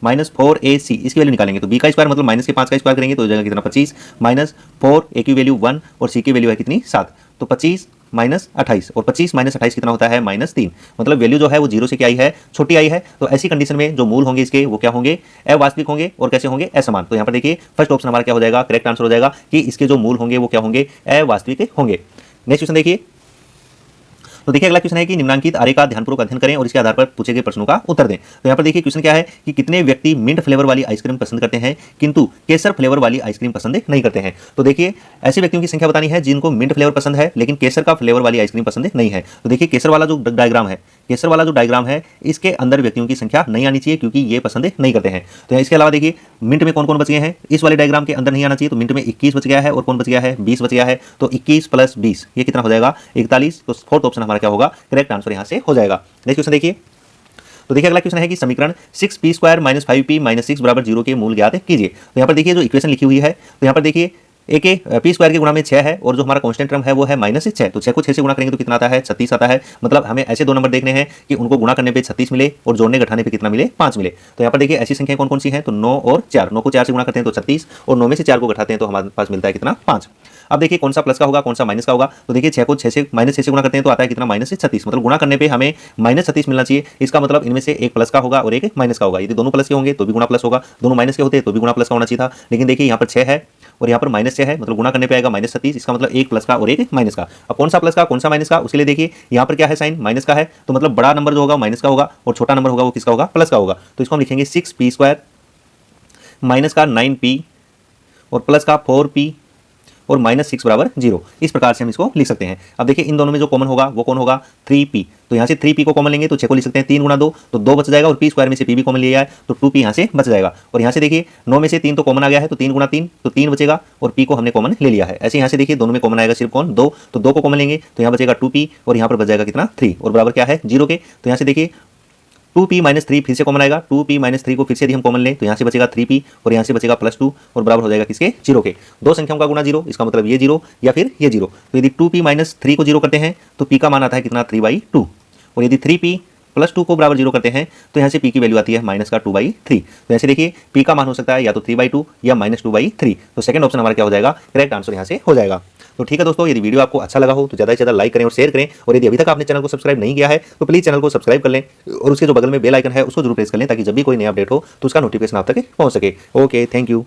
माइनस 4ac इसकी वैल्यू निकालेंगे तो b का स्क्वायर मतलब माइनस के 5 का स्क्वायर करेंगे तो हो जाएगा कितना, 25 माइनस 4, a की वैल्यू 1 और c की वैल्यू है कितनी, 7। तो 25 माइनस 28 और 25 माइनस 28 कितना होता है, -3। मतलब वैल्यू जो है वो 0 से क्या आई है, छोटी आई है। तो ऐसी कंडीशन में जो मूल होंगे इसके वो क्या होंगे, अवास्तविक होंगे और कैसे होंगे, असमान। तो यहाँ पर देखिए फर्स्ट ऑप्शन हमारा क्या हो जाएगा, करेक्ट आंसर हो जाएगा कि इसके जो मूल होंगे वो क्या होंगे, अवास्तविक होंगे। नेक्स्ट क्वेश्चन देखिए। तो देखिए अगला क्वेश्चन है कि निम्नांकित आर्य का ध्यानपूर्वक अध्ययन करें और इसके आधार पर पूछे गए प्रश्नों का उत्तर दें। तो यहाँ पर देखिए क्वेश्चन क्या है कि कितने व्यक्ति मिंट फ्लेवर वाली आइसक्रीम पसंद करते हैं किंतु केसर फ्लेवर वाली आइसक्रीम पसंद नहीं करते हैं। तो देखिए ऐसे व्यक्तियों की संख्या बतानी है जिनको मिंट फ्लेवर पसंद है लेकिन केसर का फ्लेवर वाली आइसक्रीम पसंद नहीं है। तो देखिए केसर वाला जो डायग्राम है, केसर वाला जो डायग्राम है इसके अंदर व्यक्तियों की संख्या नहीं आनी चाहिए क्योंकि ये पसंद नहीं करते हैं। तो इसके अलावा देखिए मिंट में कौन कौन बच गए हैं, इस वाले डायग्राम के अंदर नहीं आना चाहिए। तो मिंट में 21 बच गया है और कौन बच गया है, 20 बच गया है। तो 21 + 20 ये कितना हो जाएगा, 41। तो फोर्थ ऑप्शन हमारा क्या होगा, करेक्ट आंसर यहाँ से हो जाएगा। नेक्स्ट क्वेश्चन देखिए। तो देखिए अगला क्वेश्चन है कि समीकरण 6p² - 5p - 6 = 0 के मूल ज्ञात कीजिए। तो यहाँ पर देखिए जो इक्वेशन लिखी हुई है तो यहाँ पर देखिए ए के p² के गुणा में 6 है और जो हमारा कांस्टेंट टर्म है वो है -6। तो 6 को 6 से गुणा करेंगे तो कितना आता है, 36 आता है। मतलब हमें ऐसे दो नंबर देखने हैं कि उनको गुणा करने पे 36 मिले और जोड़ने घटाने पे कितना मिले, 5 मिले। तो यहाँ पर देखिए ऐसी संख्या कौन कौन सी हैं, तो 9 और 4। 9 को 4 से गुणा करते हैं तो 36 और 9 में से 4 को घटाते हैं तो हमारे पास मिलता है कितना, 5। अब देखिए कौन सा प्लस का होगा कौन सा माइनस का होगा। तो देखिए 6 को 6 से -6 से गुणा करते हैं तो आता है कितना, -36। मतलब गुणा करने पे हमें -36 मिलना चाहिए। इसका मतलब इनमें से एक प्लस का होगा और एक माइनस का होगा। यदि दोनों प्लस के होंगे तो भी गुणा प्लस होगा, दोनों माइनस के होते तो भी गुणा प्लस का होना चाहिए था। लेकिन देखिए यहाँ पर 6 है और यहाँ पर -6 है, मतलब गुणा करने पे आएगा -36। इसका मतलब एक प्लस का और एक माइनस का। अब कौन सा प्लस का कौन सा माइनस का, उसके लिए देखिए यहाँ पर क्या है, साइन माइनस का है। तो मतलब बड़ा नंबर जो होगा माइनस का होगा और छोटा नंबर होगा वो किसका होगा, प्लस का होगा। तो इसको हम लिखेंगे 6p² माइनस का 9p और प्लस का 4p और -6 = 0। इस प्रकार से हम इसको लिख सकते हैं। अब देखिए इन दोनों में जो कॉमन होगा वो कौन होगा, 3p। तो यहाँ से 3p को कॉमन लेंगे तो 6 को लिख सकते हैं 3 × 2 तो 2 बच जाएगा और p² में से p भी कॉमन लिया है तो 2p यहाँ से बच जाएगा। और यहाँ से देखिए 9 में से 3 तो कॉमन आ गया है तो 3 × 3 तो 3 बचेगा और p को हमने कॉमन ले लिया है। ऐसे यहाँ से देखिए दोनों में कॉमन आएगा सिर्फ कौन, 2। तो 2 को कॉमन लेंगे तो यहाँ बचेगा 2p और यहाँ पर बच जाएगा कितना, 3 और बराबर क्या है, 0 के। तो यहाँ से देखिए 2p - 3 फिर से कॉमन आएगा। 2p - 3 को फिर से यदि हम कॉमन लें तो यहाँ से बचेगा 3p और यहाँ से बचेगा +2 और बराबर हो जाएगा किसके, 0 के। दो संख्याओं का गुणा 0, इसका मतलब ये 0 या फिर ये 0। तो यदि 2p - 3 को 0 करते हैं तो p का मान आता है कितना, 3/2। और यदि 3p + 2 को बराबर 0 करते हैं तो यहाँ से p की वैल्यू आती है -2/3। तो ऐसे देखिए p का मान हो सकता है या तो 3/2 या -2/3। तो सेकंड ऑप्शन हमारा क्या हो जाएगा, करेक्ट आंसर यहाँ से हो जाएगा। तो ठीक है दोस्तों, यदि वीडियो आपको अच्छा लगा हो तो ज़्यादा से ज़्यादा लाइक करें और शेयर करें। और यदि अभी तक आपने चैनल को सब्सक्राइब नहीं किया है तो प्लीज़ चैनल को सब्सक्राइब कर लें और उसके जो बगल में बेल आइकन है उसको जरूर प्रेस कर लें ताकि जब भी कोई नया अपडेट हो तो उसका नोटिफिकेशन आप तक पहुँच सके। Okay, thank you.